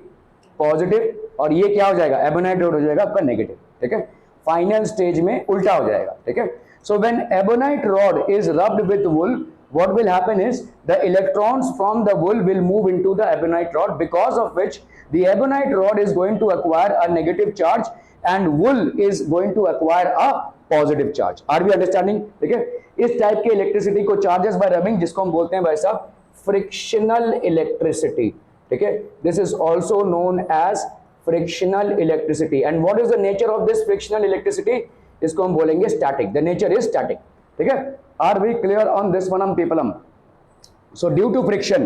पॉजिटिव, और ये क्या हो जाएगा, एबोनाइट रॉड हो जाएगा आपका नेगेटिव, ठीक है। फाइनल स्टेज में उल्टा हो जाएगा, ठीक है। So when ebonite rod is rubbed with wool, what will happen is the electrons from the wool will move into the ebonite rod, because of which the ebonite rod is going to acquire a negative charge and wool is going to acquire a positive charge. Are we understanding, ठीक है। इस टाइप के इलेक्ट्रिसिटी को चार्जेस बाय रबिंग, जिसको हम बोलते हैं भाई साहब फ्रिक्शनल इलेक्ट्रिसिटी, ठीक है। This is also known as frictional electricity. And what is the nature of this frictional electricity? इसको हम बोलेंगे static. The nature is static. ठीक है? Are we clear on this one, people? So due to friction,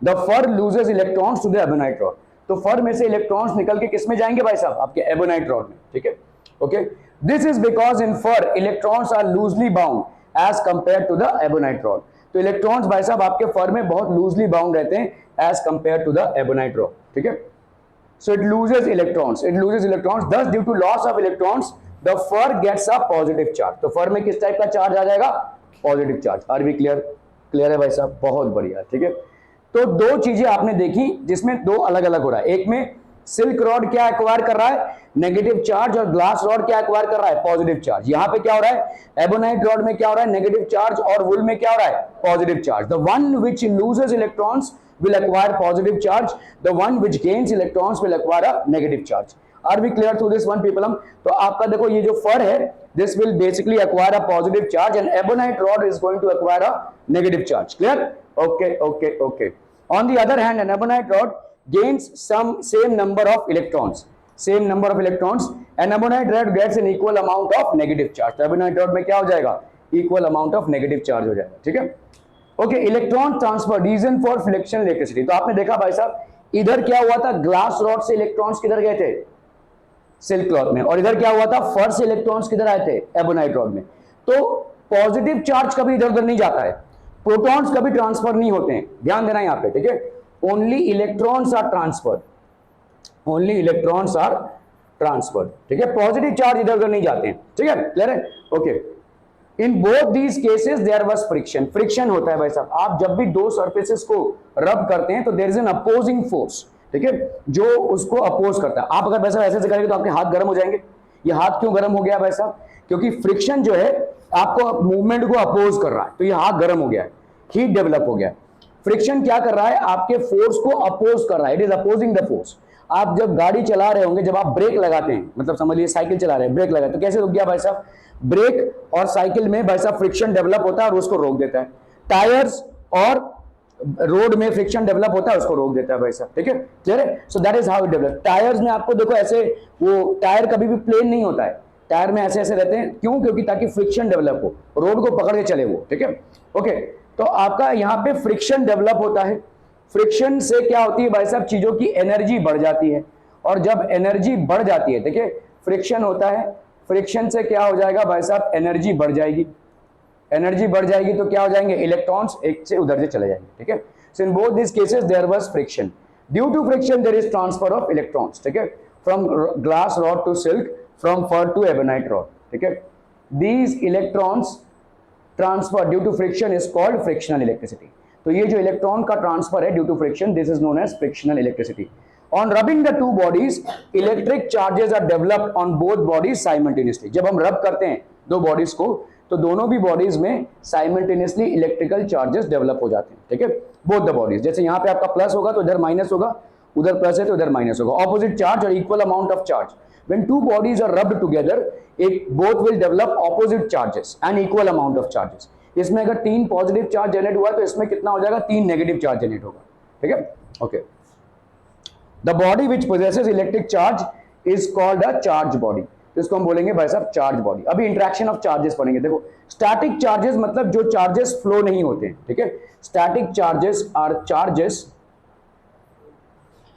the fur loses electrons to the ebonite rod. तो फर में से इलेक्ट्रॉन्स निकल के किस में जाएंगे भाई साहब, आपके एबोनाइट रॉड में, ठीक है, okay. This is because in fur electrons are loosely bound as compare to the ebonite rod. तो इलेक्ट्रॉन्स भाई साहब आपके फर में बहुत लूजली बाउंड रहते हैं as compare to the ebonite rod, ठीक है। So it loses electrons. Thus, due to loss of electrons, the fur gets a positive charge. तो फर में किस टाइप का चार्ज आ जाएगा, positive charge. Are we clear है भाई साहब, बहुत बढ़िया, ठीक है। तो दो चीजें आपने देखी जिसमें दो अलग अलग हो रहा है, एक में सिल्क रॉड क्या एक्वायर कर रहा है, नेगेटिव चार्ज, और ग्लास रॉड क्या एक्वायर कर रहा है, पॉजिटिव चार्ज। यहाँ पे क्या हो रहा है, एबोनाइट रॉड में क्या हो रहा है, नेगेटिव चार्ज, और वुल में क्या हो रहा है, positive charge. The one which loses electrons will acquire positive charge, the one which gains electrons will acquire a negative charge. Are we clear through this one people? तो आपका देखो ये जो फर है, this will basically acquire a positive charge and ebonite rod is going to acquire a negative charge. Clear? Okay okay okay. On the other hand an ebonite rod gains some same number of electrons, and ebonite rod gets an equal amount of negative charge. तो ebonite rod में क्या हो जाएगा? Equal amount of negative charge हो जाएगा. ठीक है? Okay. Electron transfer, reason for friction electricity. तो आपने देखा भाई साहब, इधर क्या हुआ था? ग्लास रॉड से इलेक्ट्रॉन्स किधर गए थे? सिल्क क्लॉथ में. और इधर क्या हुआ था? फर से इलेक्ट्रॉन्स किधर आए थे? एबोनाइट रॉड में. तो पॉजिटिव चार्ज कभी इधर उधर नहीं जाता है, प्रोटॉन्स कभी ट्रांसफर नहीं होते हैं. ध्यान देना यहाँ पे. ठीक है? Only electrons are transferred, only electrons are transferred. ठीक है? पॉजिटिव चार्ज इधर उधर नहीं जाते हैं. ठीक है? क्लियर है? Okay. In both these cases there was friction. Friction होता है भाई साहब. आप जब भी दो सरफेसेस को रब करते हैं तो there is an opposing force. ठीक है? जो उसको अपोज करता है. आप अगर वैसा ऐसे करेंगे तो आपके हाथ गर्म हो जाएंगे. ये हाथ क्यों गर्म हो गया भाई साहब? क्योंकि फ्रिक्शन जो है आपको मूवमेंट को अपोज कर रहा है, तो ये हाथ गर्म हो गया है, हीट डेवलप हो गया है. फ्रिक्शन क्या कर रहा है? आपके फोर्स को अपोज कर रहा है. It is opposing the force. आप जब गाड़ी चला रहे होंगे, जब आप ब्रेक लगाते हैं, मतलब समझ लीजिए साइकिल चला रहे हैं, ब्रेक लगाते, तो कैसे रुक गया भाई साहब? ब्रेक और साइकिल में भाई साहब फ्रिक्शन डेवलप होता है और उसको रोक देता है. टायर्स और रोड में फ्रिक्शन डेवलप होता है, उसको रोक देता है भाई साहब. ठीक है? क्लियर है? So that is how it develop. Tyres में आपको देखो ऐसे, वो टायर कभी भी प्लेन नहीं होता है, टायर में ऐसे ऐसे रहते हैं. क्यों? क्योंकि ताकि फ्रिक्शन डेवलप हो, रोड को पकड़ के चले वो. ठीक है? ओके. तो आपका यहाँ पे फ्रिक्शन डेवलप होता है. फ्रिक्शन से क्या होती है भाई साहब? चीजों की एनर्जी बढ़ जाती है. और जब एनर्जी बढ़ जाती है, देखिए फ्रिक्शन होता है, फ्रिक्शन से क्या हो जाएगा भाई साहब? एनर्जी बढ़ जाएगी. एनर्जी बढ़ जाएगी तो क्या हो जाएंगे? इलेक्ट्रॉन्स एक से उधर से चले जाएंगे. ठीक है? So in both this cases there was friction. Due to friction there is transfer of electrons. ठीक है? From glass rod to silk, from fur to ebonite rod. ठीक है? These electrons transfer due to friction is called frictional electricity. तो ये जो इलेक्ट्रॉन का ट्रांसफर है due to friction, this is known as frictional electricity. On rubbing the two bodies, electric charges are developed on both bodies simultaneously. जब हम रब करते हैं दो बॉडीज को, तो दोनों भी बॉडीज में साइमल्टेनियसली इलेक्ट्रिकल चार्जेस डेवलप हो जाते हैं. ठीक है? Both the bodies. जैसे यहाँ पे आपका प्लस होगा तो इधर माइनस होगा, उधर प्लस है तो इधर माइनस होगा. ऑपोजिट चार्ज और equal amount of charge. When two bodies are rubbed together, both will develop opposite charges and equal amount of charges. इसमें अगर 3 पॉजिटिव चार्ज जनरेट हुआ तो इसमें कितना हो जाएगा? 3 नेगेटिव चार्ज जनरेट होगा. ठीक है? Okay. The body which possesses electric charge is called a charge body. तो इसको हम बोलेंगे भाई साहब चार्ज बॉडी. अभी इंटरेक्शन ऑफ चार्जेस पढ़ेंगे. देखो, स्टैटिक चार्जेस मतलब जो चार्जेस फ्लो नहीं होते हैं. ठीक है? Static charges are charges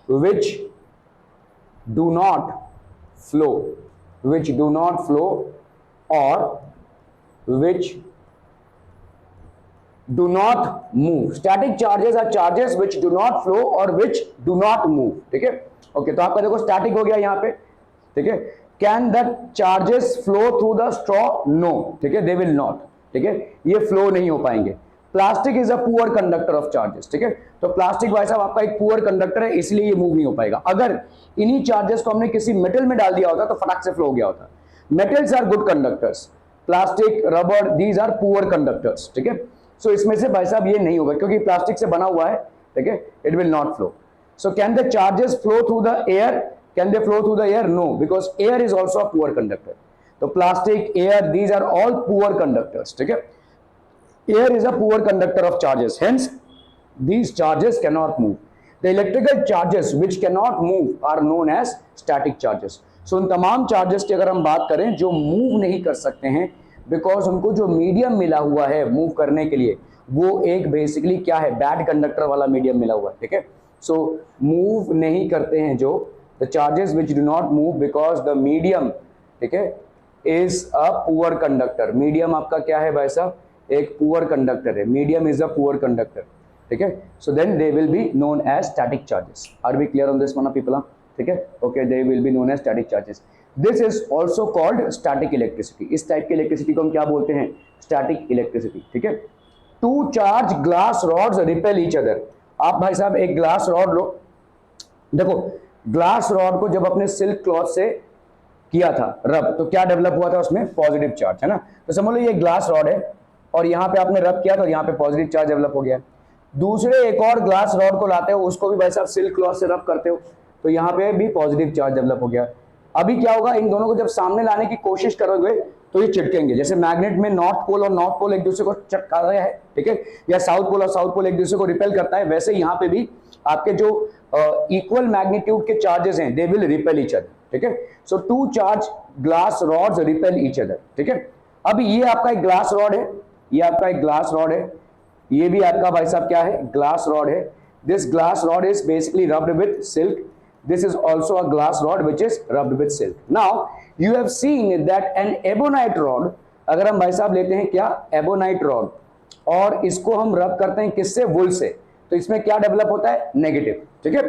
which do not flow, which do not flow or which do not move. Static charges are charges which do not flow or which do not move. ठीक है? ओके. तो आपका देखो स्टैटिक हो गया यहाँ पे. ठीक है? Can the charges flow through the straw? No. ठीक है? They will not. ठीक है? ये फ्लो नहीं हो पाएंगे. Plastic is a poor conductor of charges. ठीक है? तो प्लास्टिक भाई साहब आपका एक पुअर कंडक्टर है, इसलिए ये मूव नहीं हो पाएगा. अगर इन्हीं चार्जेस को हमने किसी मेटल में डाल दिया होता तो फटाक से फ्लो हो गया होता. Metals are good conductors. Plastic, rubber, these are poor conductors. ठीक है? सो इसमें से भाई साहब ये नहीं होगा क्योंकि प्लास्टिक से बना हुआ है. ठीक है? It will not flow. So can the charges flow through the air? Can they flow through the air? No, because air is also a poor conductor. तो plastic, air, these are all poor conductors. ठीक है? Air is a poor conductor of charges, hence these charges cannot move. The electrical charges which cannot move are known as static charges. So उन तमाम charges की अगर हम बात करें जो move नहीं कर सकते हैं, because उनको जो medium मिला हुआ है move करने के लिए, वो एक basically क्या है? bad conductor वाला medium मिला हुआ है. ठीक है? So move नहीं करते हैं जो the charges which do not move because the medium, ठीक है, is a poor conductor. medium आपका क्या है भाई साहब? एक पुअर कंडक्टर है. Medium is a poor conductor. ठीक है? So then they will be known as static charges. Are we clear on this one people? ठीक है? Okay. They will be known as static charges. This is also called static electricity. इस टाइप की इलेक्ट्रिसिटी को हम क्या बोलते हैं? Static electricity. ठीक है? Two charge glass rods repel each other. आप भाई साहब एक ग्लास रॉड लो. देखो, ग्लास रॉड को जब अपने सिल्क क्लॉथ से किया था रब, तो क्या डेवलप हुआ था? उसमें पॉजिटिव चार्ज है ना. तो समझ लो ये ग्लास रॉड है और यहाँ पे आपने रब किया तो यहाँ पे पॉजिटिव चार्ज डेवलप हो गया. दूसरे एक और ग्लास रॉड को लाते हो, उसको भी भाई साहब सिल्क क्लॉथ से रब करते हो, तो यहाँ पे भी पॉजिटिव चार्ज डेवलप हो गया. अभी क्या होगा, इन दोनों को जब सामने लाने की कोशिश करोगे तो ये चिपकेंगे। जैसे मैग्नेट में नॉर्थ पोल और नॉर्थ पोल एक दूसरे को चिपका रहे हैं, ठीक है, या साउथ पोल और साउथ पोल एक दूसरे को रिपेल करता है, वैसे यहाँ पे भी आपके जो इक्वल मैग्नीट्यूड के चार्जेस हैं they will repel each other, ठीक है। So two charge glass rods repel each other, ठीक है। अब ये आपका एक ग्लास रॉड है, ये आपका एक ग्लास रॉड है, ये भी आपका भाई साहब क्या है, ग्लास रॉड है। This glass rod is basically rubbed with silk. This is also a glass rod which is rubbed with silk. Now you have seen that an ebonite rod, अगर हम भाई साहब लेते हैं क्या, ebonite rod, और इसको हम रब करते हैं किससे, वुल से, तो इसमें क्या डेवलप होता है, नेगेटिव, ठीक है।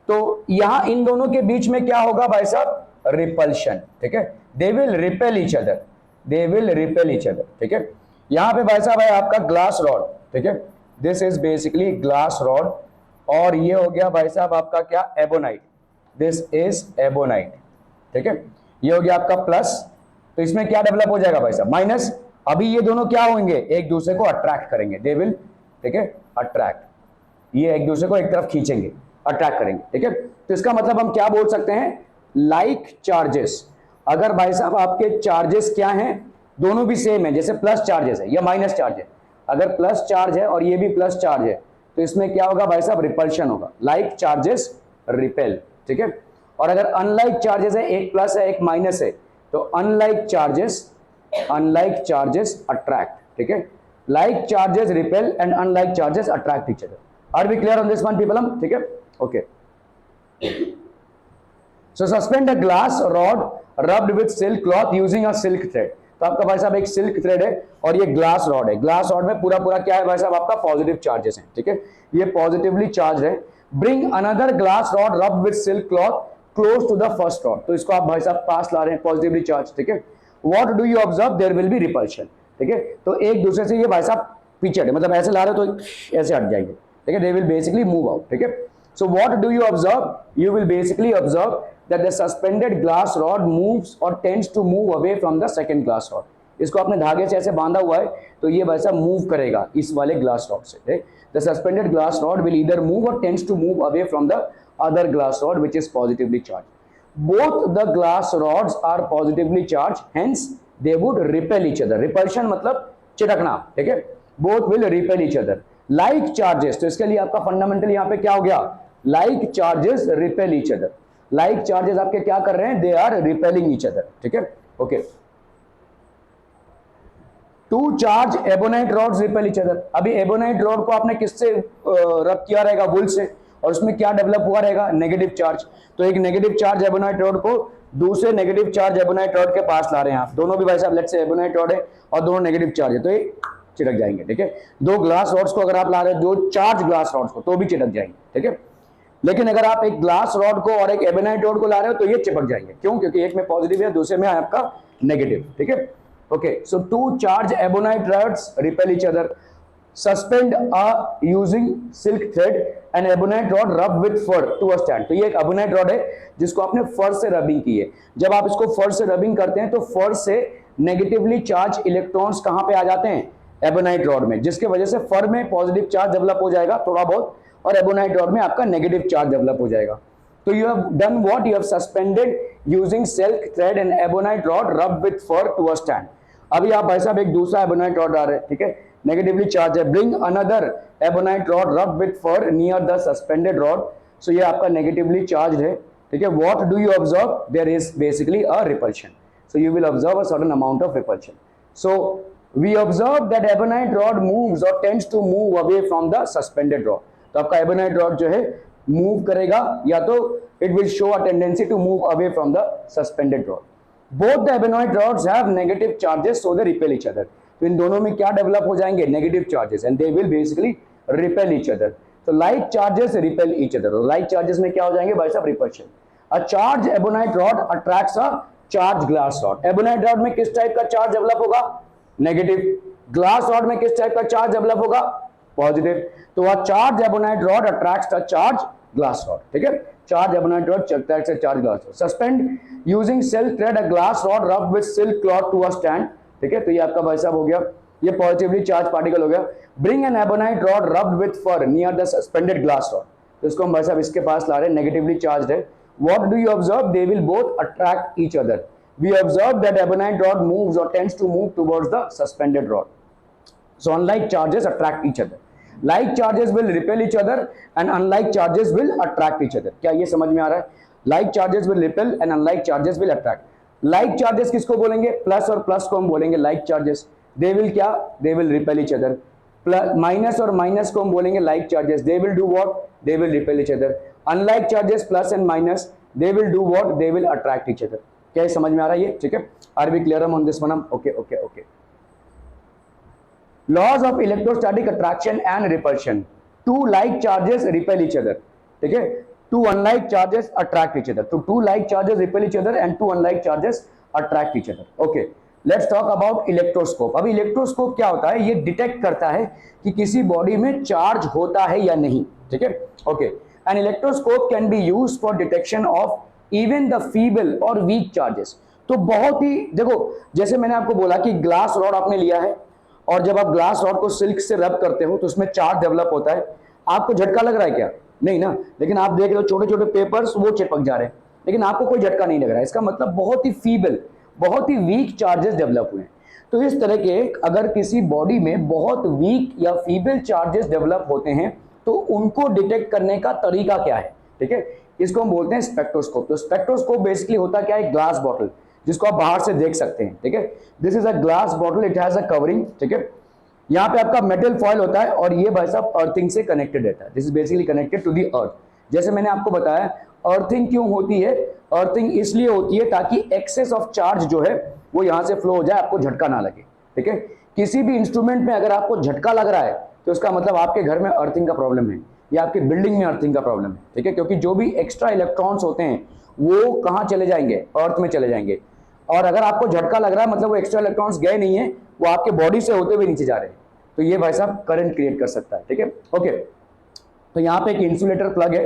तो यहां इन दोनों के बीच में क्या होगा भाई साहब, रिपल्शन, ठीक है। They will repel each other, they will repel each other, ठीक है। यहां पे भाई साहब है आपका ग्लास रॉड, ठीक है, this is basically glass rod, और ये हो गया भाई साहब आपका क्या, एबोनाइट, दिस इज एबोनाइट, ठीक है। ये हो गया आपका प्लस, तो इसमें क्या डेवलप हो जाएगा भाई साहब, माइनस। अभी ये दोनों क्या होंगे, एक दूसरे को अट्रैक्ट करेंगे, दे विल, ठीक है, अट्रैक्ट, ये एक दूसरे को एक तरफ खींचेंगे, अट्रैक्ट करेंगे, ठीक है। तो इसका मतलब हम क्या बोल सकते हैं, लाइक चार्जेस। अगर भाई साहब आपके चार्जेस क्या हैं, दोनों भी सेम है, जैसे प्लस चार्जेस है या माइनस चार्ज है, अगर प्लस चार्ज है और ये भी प्लस चार्ज है तो इसमें क्या होगा भाई साहब, रिपल्शन होगा, लाइक चार्जेस रिपेल, ठीक है। और अगर अनलाइक चार्जेस है, एक प्लस है एक माइनस है, तो अनलाइक चार्जेस अट्रैक्ट, ठीक है। Like charges repel and unlike charges attract each other. Are we clear on this one people, hmm, ठीक है, okay. So suspend a glass rod rubbed with silk cloth using a silk thread. तो आपका भाई साहब एक सिल्क थ्रेड है और ये ग्लास रॉड है, ग्लास रॉड में पूरा पूरा क्या है भाई साहब, आपका पॉजिटिव चार्जेस हैं, ठीक है, ये पॉजिटिवली चार्ज है। Bring another glass rod rubbed with silk cloth close to the first rod, तो इसको आप भाई साहब पास ला रहे हैं, पॉजिटिवली चार्ज, ठीक है। What do you observe, there will be repulsion, ठीक है। तो एक दूसरे से ये भाई साहब पीछे हटे, मतलब ऐसे ला रहे हो तो ऐसे हट जाएंगे, ठीक है, they will basically move out, ठीक है। So what do you observe, you will basically observe that the suspended glass rod moves or tends to move away from the second glass rod. इसको आपने धागे से ऐसे बांधा हुआ है तो ये वैसा मूव करेगा इस वाले ग्लास रॉड से। The suspended glass rod will either move और tends to move away from the other glass rod which is positively charge. Both the glass rods are positively charge, hence they would repel each other. Repulsion मतलब चिटकना, ठीक है, both will repel each other. Like charges, तो इसके लिए आपका फंडामेंटल यहाँ पे क्या हो गया, like charges repel each other. Like charges आपके क्या कर रहे हैं, they are repelling each other, ठीक है, okay. Two charge ebonite rods repel each other. अभी एबोनाइट रॉड को आपने किससे रब किया रहेगा, वुल से, और उसमें क्या डेवलप हुआ रहेगा, नेगेटिव चार्ज। तो एक नेगेटिव चार्ज एबोनाइट रॉड को दूसरे नेगेटिव चार्ज एबोनाइट रॉड के पास ला रहे हैं आप, दोनों भी भाई साहब लेट्स से एबोनाइट रॉड है और दोनों नेगेटिव चार्ज है, तो ये चिटक जाएंगे, ठीक है। दो ग्लास रॉड्स को अगर आप ला रहे हो, दो चार्ज ग्लास रॉड्स को, तो भी चिटक जाएंगे, ठीक है। लेकिन अगर आप एक ग्लास रॉड को और एक एबोनाइट रॉड को ला रहे हो तो ये चिपक जाएंगे, क्यों, क्योंकि एक में पॉजिटिव है दूसरे में आपका नेगेटिव, ठीक है, okay. So two charge ebonite rods repel each other. Suspend using silk thread and ebonite rod rub with fur to a stand. तो ये एक एबोनाइट रॉड है जिसको आपने फर से रबिंग की है। जब आप इसको फर से रबिंग करते हैं तो फर से नेगेटिवली चार्ज इलेक्ट्रॉन्स कहां पे आ जाते हैं, एबोनाइट रॉड में, जिसके वजह से फर में पॉजिटिव चार्ज डेवलप हो जाएगा थोड़ा बहुत, और एबोनाइट रॉड में आपका नेगेटिव चार्ज डेवलप हो जाएगा। तो you have done what, you have suspended using silk thread and ebonite rod rub with fur to a stand. अभी आप भाई साहब एक दूसरा एबोनाइट रॉड आ रहे हैं, ठीक है, नेगेटिवली चार्ज है। Bring another ebonite rod rub with fur near the suspended rod, so ये आपका नेगेटिवली चार्ज है, ठीक है। What do you observe, there is basically a repulsion, so you will observe a certain amount of repulsion. So we observe that ebonite rod moves or tends to move away from the suspended rod. तो आपका एबोनाइट रॉड जो है मूव करेगा, या तो it will show a tendency to move away from the suspended rod. Both the ebonite rods have negative charges, so they repel each other. तो इन दोनों में क्या डेवलप हो जाएंगे, negative charges, and they will basically repel each other. तो like charges repel each other, like charges में क्या हो जाएंगे भाई साहब, repulsion. A charge ebonite rod attracts a charge glass rod. Ebonite rod में किस टाइप का चार्ज डेवलप होगा, नेगेटिव। ग्लास रॉड में किस टाइप का चार्ज डेवलप होगा, पॉजिटिव। तो वह charge ebonite rod attracts the charge glass rod, ठीक है, charge ebonite rod attracts the charge glass rod. Suspend using silk thread a glass rod rub with silk cloth to a stand, ठीक है। तो ये आपका भाई साहब हो गया, ये पॉजिटिवली चार्ज पार्टिकल हो गया। Bring an ebonite rod rubbed with fur near the suspended glass rod, तो इसको हम भाई साहब इसके पास ला रहे हैं, नेगेटिवली चार्ज है। what do you observe? They will both attract each other. We observe that ebonite rod moves or tends to move towards the suspended rod. So unlike charges attract each other. Like charges will repel each other and unlike charges will attract each other. क्या ये समझ में आ रहा है? Like charges will repel and unlike charges will attract. Like charges किसको बोलेंगे? प्लस और प्लस को हम बोलेंगे like charges. They will क्या? They will repel each other. Minus और माइनस को हम बोलेंगे like charges. They will do what? They will repel each other. Unlike charges plus and minus, they will do what? They will attract each other. क्या समझ में आ रहा है ये? ठीक है? Are we clear on this one? Okay. Laws of electrostatic attraction and repulsion. Two like charges repel each other. ठीक है? Two unlike charges attract each other. So two like charges repel each other and two unlike charges attract each other. Okay. Let's talk about electroscope. अब इलेक्ट्रोस्कोप क्या होता है? ये डिटेक्ट करता है कि किसी बॉडी में चार्ज होता है या नहीं. ठीक है? Okay. An electroscope can be used for detection of even the feeble और वीक चार्जेस. तो बहुत ही देखो, जैसे मैंने आपको बोला कि ग्लास रॉड आपने लिया है और जब आप ग्लास रॉड को सिल्क से रब करते हो तो उसमें चार्ज डेवलप होता है. आपको झटका लग रहा है क्या? नहीं ना. लेकिन आप देख रहे हो छोटे छोटे पेपर्स वो चिपक जा रहे हैं, लेकिन आपको कोई झटका नहीं लग रहा है. इसका मतलब बहुत ही फीबल, बहुत ही वीक चार्जेस डेवलप हुए हैं. तो इस तरह के अगर किसी बॉडी में बहुत वीक या फीबल चार्जेस डेवलप होते हैं तो उनको डिटेक्ट करने का तरीका क्या है? ठीक है, इसको हम बोलते हैं स्पेक्ट्रोस्कोप. तो स्पेक्ट्रोस्कोप बेसिकली होता क्या है? ग्लास बॉटल जिसको आप बाहर से देख सकते हैं. ठीक है, this is a glass bottle, it has a covering. ठीक है, यहाँ पे आपका मेटल फॉयल होता है और ये भाई साहब अर्थिंग से कनेक्टेड रहता है. This is basically connected to the earth. जैसे मैंने आपको बताया अर्थिंग क्यों होती है? अर्थिंग इसलिए होती है ताकि एक्सेस ऑफ चार्ज जो है वो यहाँ से फ्लो हो जाए, आपको झटका ना लगे. ठीक है, किसी भी इंस्ट्रूमेंट में अगर आपको झटका लग रहा है तो उसका मतलब आपके घर में अर्थिंग का प्रॉब्लम है या आपकी बिल्डिंग में अर्थिंग का प्रॉब्लम है. ठीक है, क्योंकि जो भी एक्स्ट्रा इलेक्ट्रॉन्स होते हैं वो कहाँ चले जाएंगे? अर्थ में चले जाएंगे. और अगर आपको झटका लग रहा है मतलब वो एक्स्ट्रा इलेक्ट्रॉन्स गए नहीं है, वो आपके बॉडी से होते हुए नीचे जा रहे हैं. तो ये भाई साहब करंट क्रिएट कर सकता है. ठीक है, ओके. तो यहाँ पे एक इंसुलेटर प्लग है.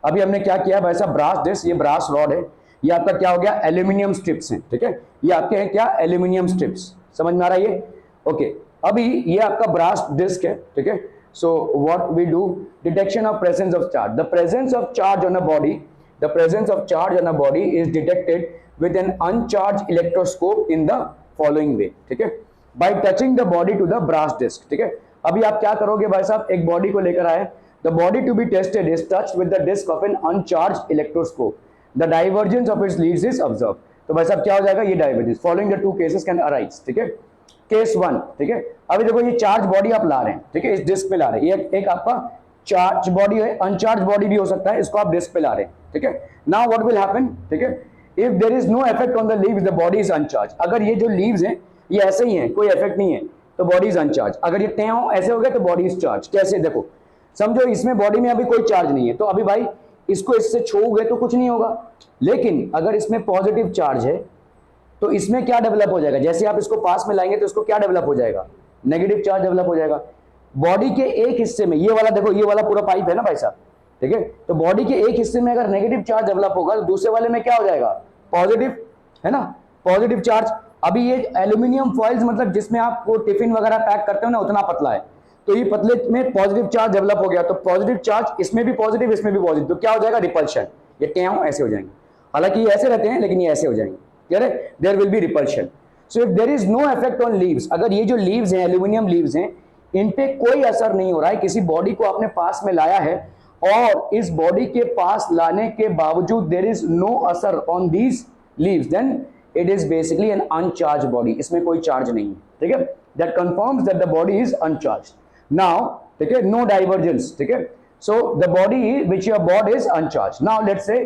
अभी हमने क्या किया भाई साहब? ब्रास डिस्क, ये ब्रास रॉड है, ये आपका क्या हो गया? एल्यूमिनियम स्ट्रिप्स हैं. ठीक है, ये आपके हैं क्या? Aluminium strips. समझ में आ रहा है ये? ओके. अभी ये आपका ब्रास डिस्क है. ठीक है, so what we do? Detection of presence of charge. The presence of charge on a body, the presence of charge on a body is detected with an uncharge electroscope in the following way. ठीक है, by touching the body to the brass disc. ठीक है, अभी आप क्या करोगे भाई साहब? एक बॉडी को लेकर आए. The body to be tested is touched with the disc of an uncharged electroscope. The divergence of its leads is observed. तो भाई साहब क्या हो जाएगा? ये divergence. Following the two cases can arise. ठीक है, केस 1. ठीक है, अभी देखो ये चार्ज बॉडी आप ला रहे हैं. ठीक है, इस डिस्क पे ला रहे हैं. एक आपका चार्ज बॉडी है, अनचार्ज बॉडी भी हो सकता है, इसको आप डिस्क पे ला रहे हैं. ठीक है, नाउ व्हाट विल हैपन? ठीक है, if there is no effect on the leaves the body is uncharge. अगर ये जो लीव्स हैं ये ऐसे ही हैं, कोई इफेक्ट नहीं है, तो बॉडी इज अनचार्ज. अगर ये टें ऐसे हो गए तो बॉडी इज चार्ज. कैसे? देखो, समझो इसमें बॉडी में अभी कोई चार्ज नहीं है, तो अभी भाई इसको इससे छूओगे तो कुछ नहीं होगा. लेकिन अगर इसमें पॉजिटिव चार्ज है तो इसमें क्या डेवलप हो जाएगा? जैसे आप इसको पास में लाएंगे तो इसको क्या डेवलप हो जाएगा? नेगेटिव चार्ज डेवलप हो जाएगा. बॉडी के एक हिस्से में, ये वाला देखो, ये वाला पूरा पाइप है ना भाई साहब. ठीक है, तो बॉडी के एक हिस्से में अगर नेगेटिव चार्ज डेवलप होगा तो दूसरे वाले में क्या हो जाएगा? पॉजिटिव, है ना, पॉजिटिव चार्ज. अभी ये एल्यूमिनियम फॉइल्स मतलब जिसमें आप वो टिफिन वगैरह पैक करते हो ना, उतना पतला है, तो ये पतले में पॉजिटिव चार्ज डेवलप हो गया, तो पॉजिटिव चार्ज इसमें भी पॉजिटिव, इसमें भी पॉजिटिव, तो क्या हो जाएगा? रिपल्शन. ये टें ऐसे हो जाएंगे. हालांकि ये ऐसे रहते हैं लेकिन ये ऐसे हो जाएंगे. क्लियर है? There will be repulsion. So if there is no effect on leaves, अगर ये जो लीव्स हैं, एल्यूमिनियम लीव्स हैं, इन पे कोई असर नहीं हो रहा है, किसी बॉडी को आपने पास में लाया है और इस बॉडी के पास लाने के बावजूद देयर इज नो असर on these leaves, then it is basically an uncharge body. इसमें कोई चार्ज नहीं है. ठीक है, that confirms that the body is uncharge. Now ठीक है, नो डाइवर्जेंस. ठीक है, so the body which your body is uncharge. Now let's say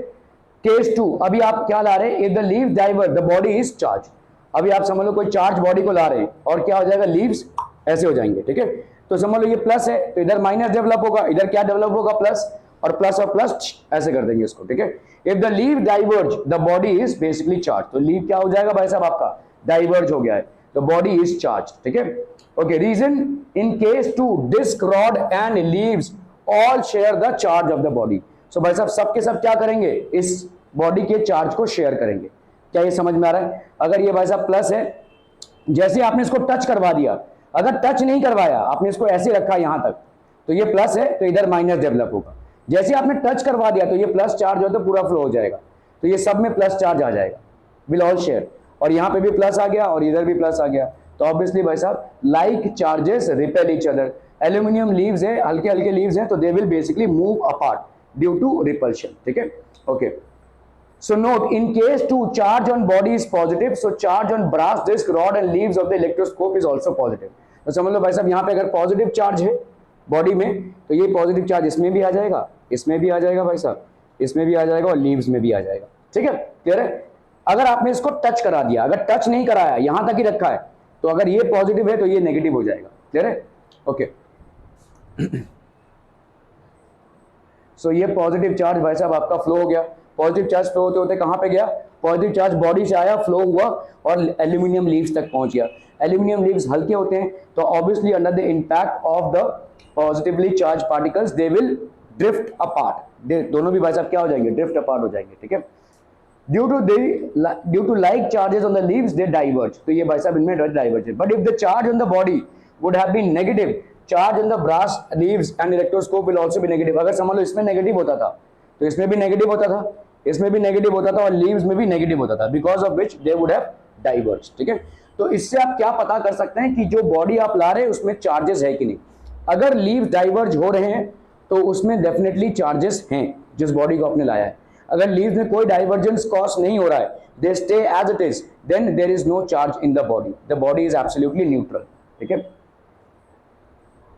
case 2. अभी आप क्या ला रहे हैं? If the leave diverge the body is charge. अभी आप समझ लो कोई चार्ज बॉडी को ला रहे हैं और क्या हो जाएगा? लीव्स ऐसे हो जाएंगे. ठीक है, तो समझ लो ये प्लस है तो इधर माइनस डेवलप होगा, इधर क्या डेवलप होगा? प्लस. और प्लस ऐसे कर देंगे इसको. ठीक है, if the leave diverge the body is basically charge. तो लीव क्या हो जाएगा भाई साहब? आपका डाइवर्ज हो गया है, तो बॉडी इज चार्ज. ठीक है, okay. Reason in case 2 disc rod and leaves all share the charge of the body. So भाई साहब सब के सब क्या करेंगे? इस बॉडी के चार्ज को शेयर करेंगे. क्या ये समझ में आ रहा है? अगर ये भाई साहब प्लस है, जैसे आपने इसको टच करवा दिया, अगर टच नहीं करवाया, आपने इसको ऐसे रखा यहां तक, तो ये प्लस है, तो इधर माइनस डेवलप होगा. जैसे आपने टच करवा दिया तो ये प्लस चार्ज हो तो पूरा फ्लो हो जाएगा. तो ये सब में प्लस चार्ज आ जाएगा, विल ऑल शेयर, और यहाँ पे भी प्लस आ गया और इधर भी प्लस आ गया, तो ऑब्वियसली भाई साहब like charges repel each other. Aluminium leaves है, हल्के हल्के लीव्स हैं, तो they will basically move apart due to repulsion, ठीक है, okay. So note, in case to charge on body is positive, so charge on brass disc, rod and leaves of the electroscope is also positive. तो समझ लो भाई साहब यहाँ पे अगर पॉजिटिव चार्ज है बॉडी में, तो ये पॉजिटिव चार्ज इसमें भी आ जाएगा, इसमें भी आ जाएगा भाई साहब, इसमें भी आ जाएगा और लीव्स में भी आ जाएगा, ठीक है, क्लियर है। अगर आपने इसको टच करा दिया, अगर टच नहीं कराया, यहां तक ही रखा है, तो अगर ये पॉजिटिव है तो ये नेगेटिव हो जाएगा, क्लियर है, ओके। सो ये पॉजिटिव चार्ज भाई साहब आपका फ्लो हो गया। पॉजिटिव चार्ज फ्लो होते होते कहां पे गया, पॉजिटिव चार्ज बॉडी से आया, फ्लो हुआ और एल्यूमिनियम लीव्स तक पहुंच गया। एल्यूमिनियम लीव्स हल्के होते हैं, तो obviously under the impact of the positively charge particles they will drift apart, दोनों भी भाई साहब क्या हो जाएंगे, ड्रिफ्ट अपार्ट हो जाएंगे, ठीक है। due to like charges on the leaves they diverge, तो ये भाई साहब इनमें diverge है। But if the charge on the body would have been negative, charge on the brass leaves and electroscope will also be negative। अगर समझ लो इसमें नेगेटिव होता था तो इसमें भी नेगेटिव होता था, इसमें भी नेगेटिव होता था और लीव्स में भी नेगेटिव होता था, because of which they would have diverge, ठीक है। तो इससे आप क्या पता कर सकते हैं कि जो बॉडी आप ला रहे हैं उसमें चार्जेस है कि नहीं। अगर लीव्स डाइवर्ज हो रहे हैं तो उसमें डेफिनेटली चार्जेस हैं जिस बॉडी को आपने लाया है। अगर लीव्स में कोई डाइवर्जेंस कॉज नहीं हो रहा है, they stay as it is, then there is no charge in the body, the body is absolutely neutral, ठीक है।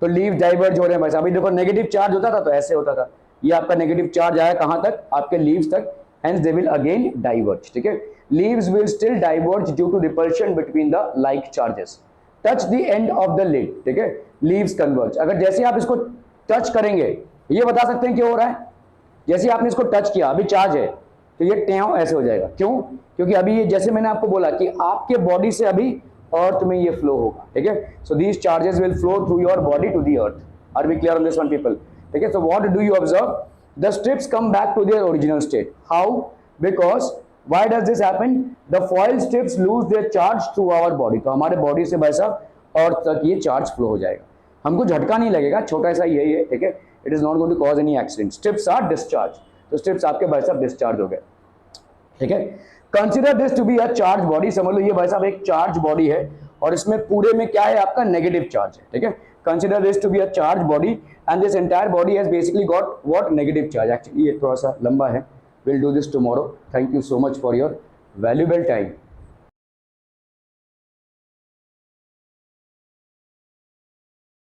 तो लीव डाइवर्ज हो रहे हैं भाई साहब, अभी देखो नेगेटिव चार्ज होता था तो ऐसे होता था, ये आपका नेगेटिव चार्ज आया कहां तक, आपके लीव्स तक, hence they will again diverge, ठीक है। Leaves will still diverge due to repulsion between the like charges. Touch the end of the lid, ठीक है, लीव्स कन्वर्ज। अगर जैसे आप इसको टच करेंगे, ये बता सकते हैं क्यों हो रहा है, जैसे आपने इसको टच किया, अभी चार्ज है तो ये ट्याव ऐसे हो जाएगा, क्यों, क्योंकि अभी ये जैसे मैंने आपको बोला कि आपके बॉडी से अभी अर्थ में ये फ्लो होगा, ठीक है। So these charges will flow through your body to the earth. Are we clear on this one people, ठीक है। So what do you observe, the strips come back to their original state. How, because why does this happen, the foil strips lose their charge through our body. तो हमारे बॉडी से भाई साहब अर्थ तक ये चार्ज फ्लो हो जाएगा, हमको झटका नहीं लगेगा, छोटा सा यही है, ठीक है। It is not going to cause any accident. Strips are discharge, तो स्ट्रिप्स आपके भाई साहब डिस्चार्ज हो गए, ठीक है। Consider this to be a charge body, समझ लो ये भाई साहब एक चार्ज बॉडी है और इसमें पूरे में क्या है, आपका नेगेटिव चार्ज है, ठीक है। Consider this to be a charge body and this entire body has basically got what, negative charge. Actually ये थोड़ा सा लंबा है, will do this tomorrow. Thank you so much for your valuable time.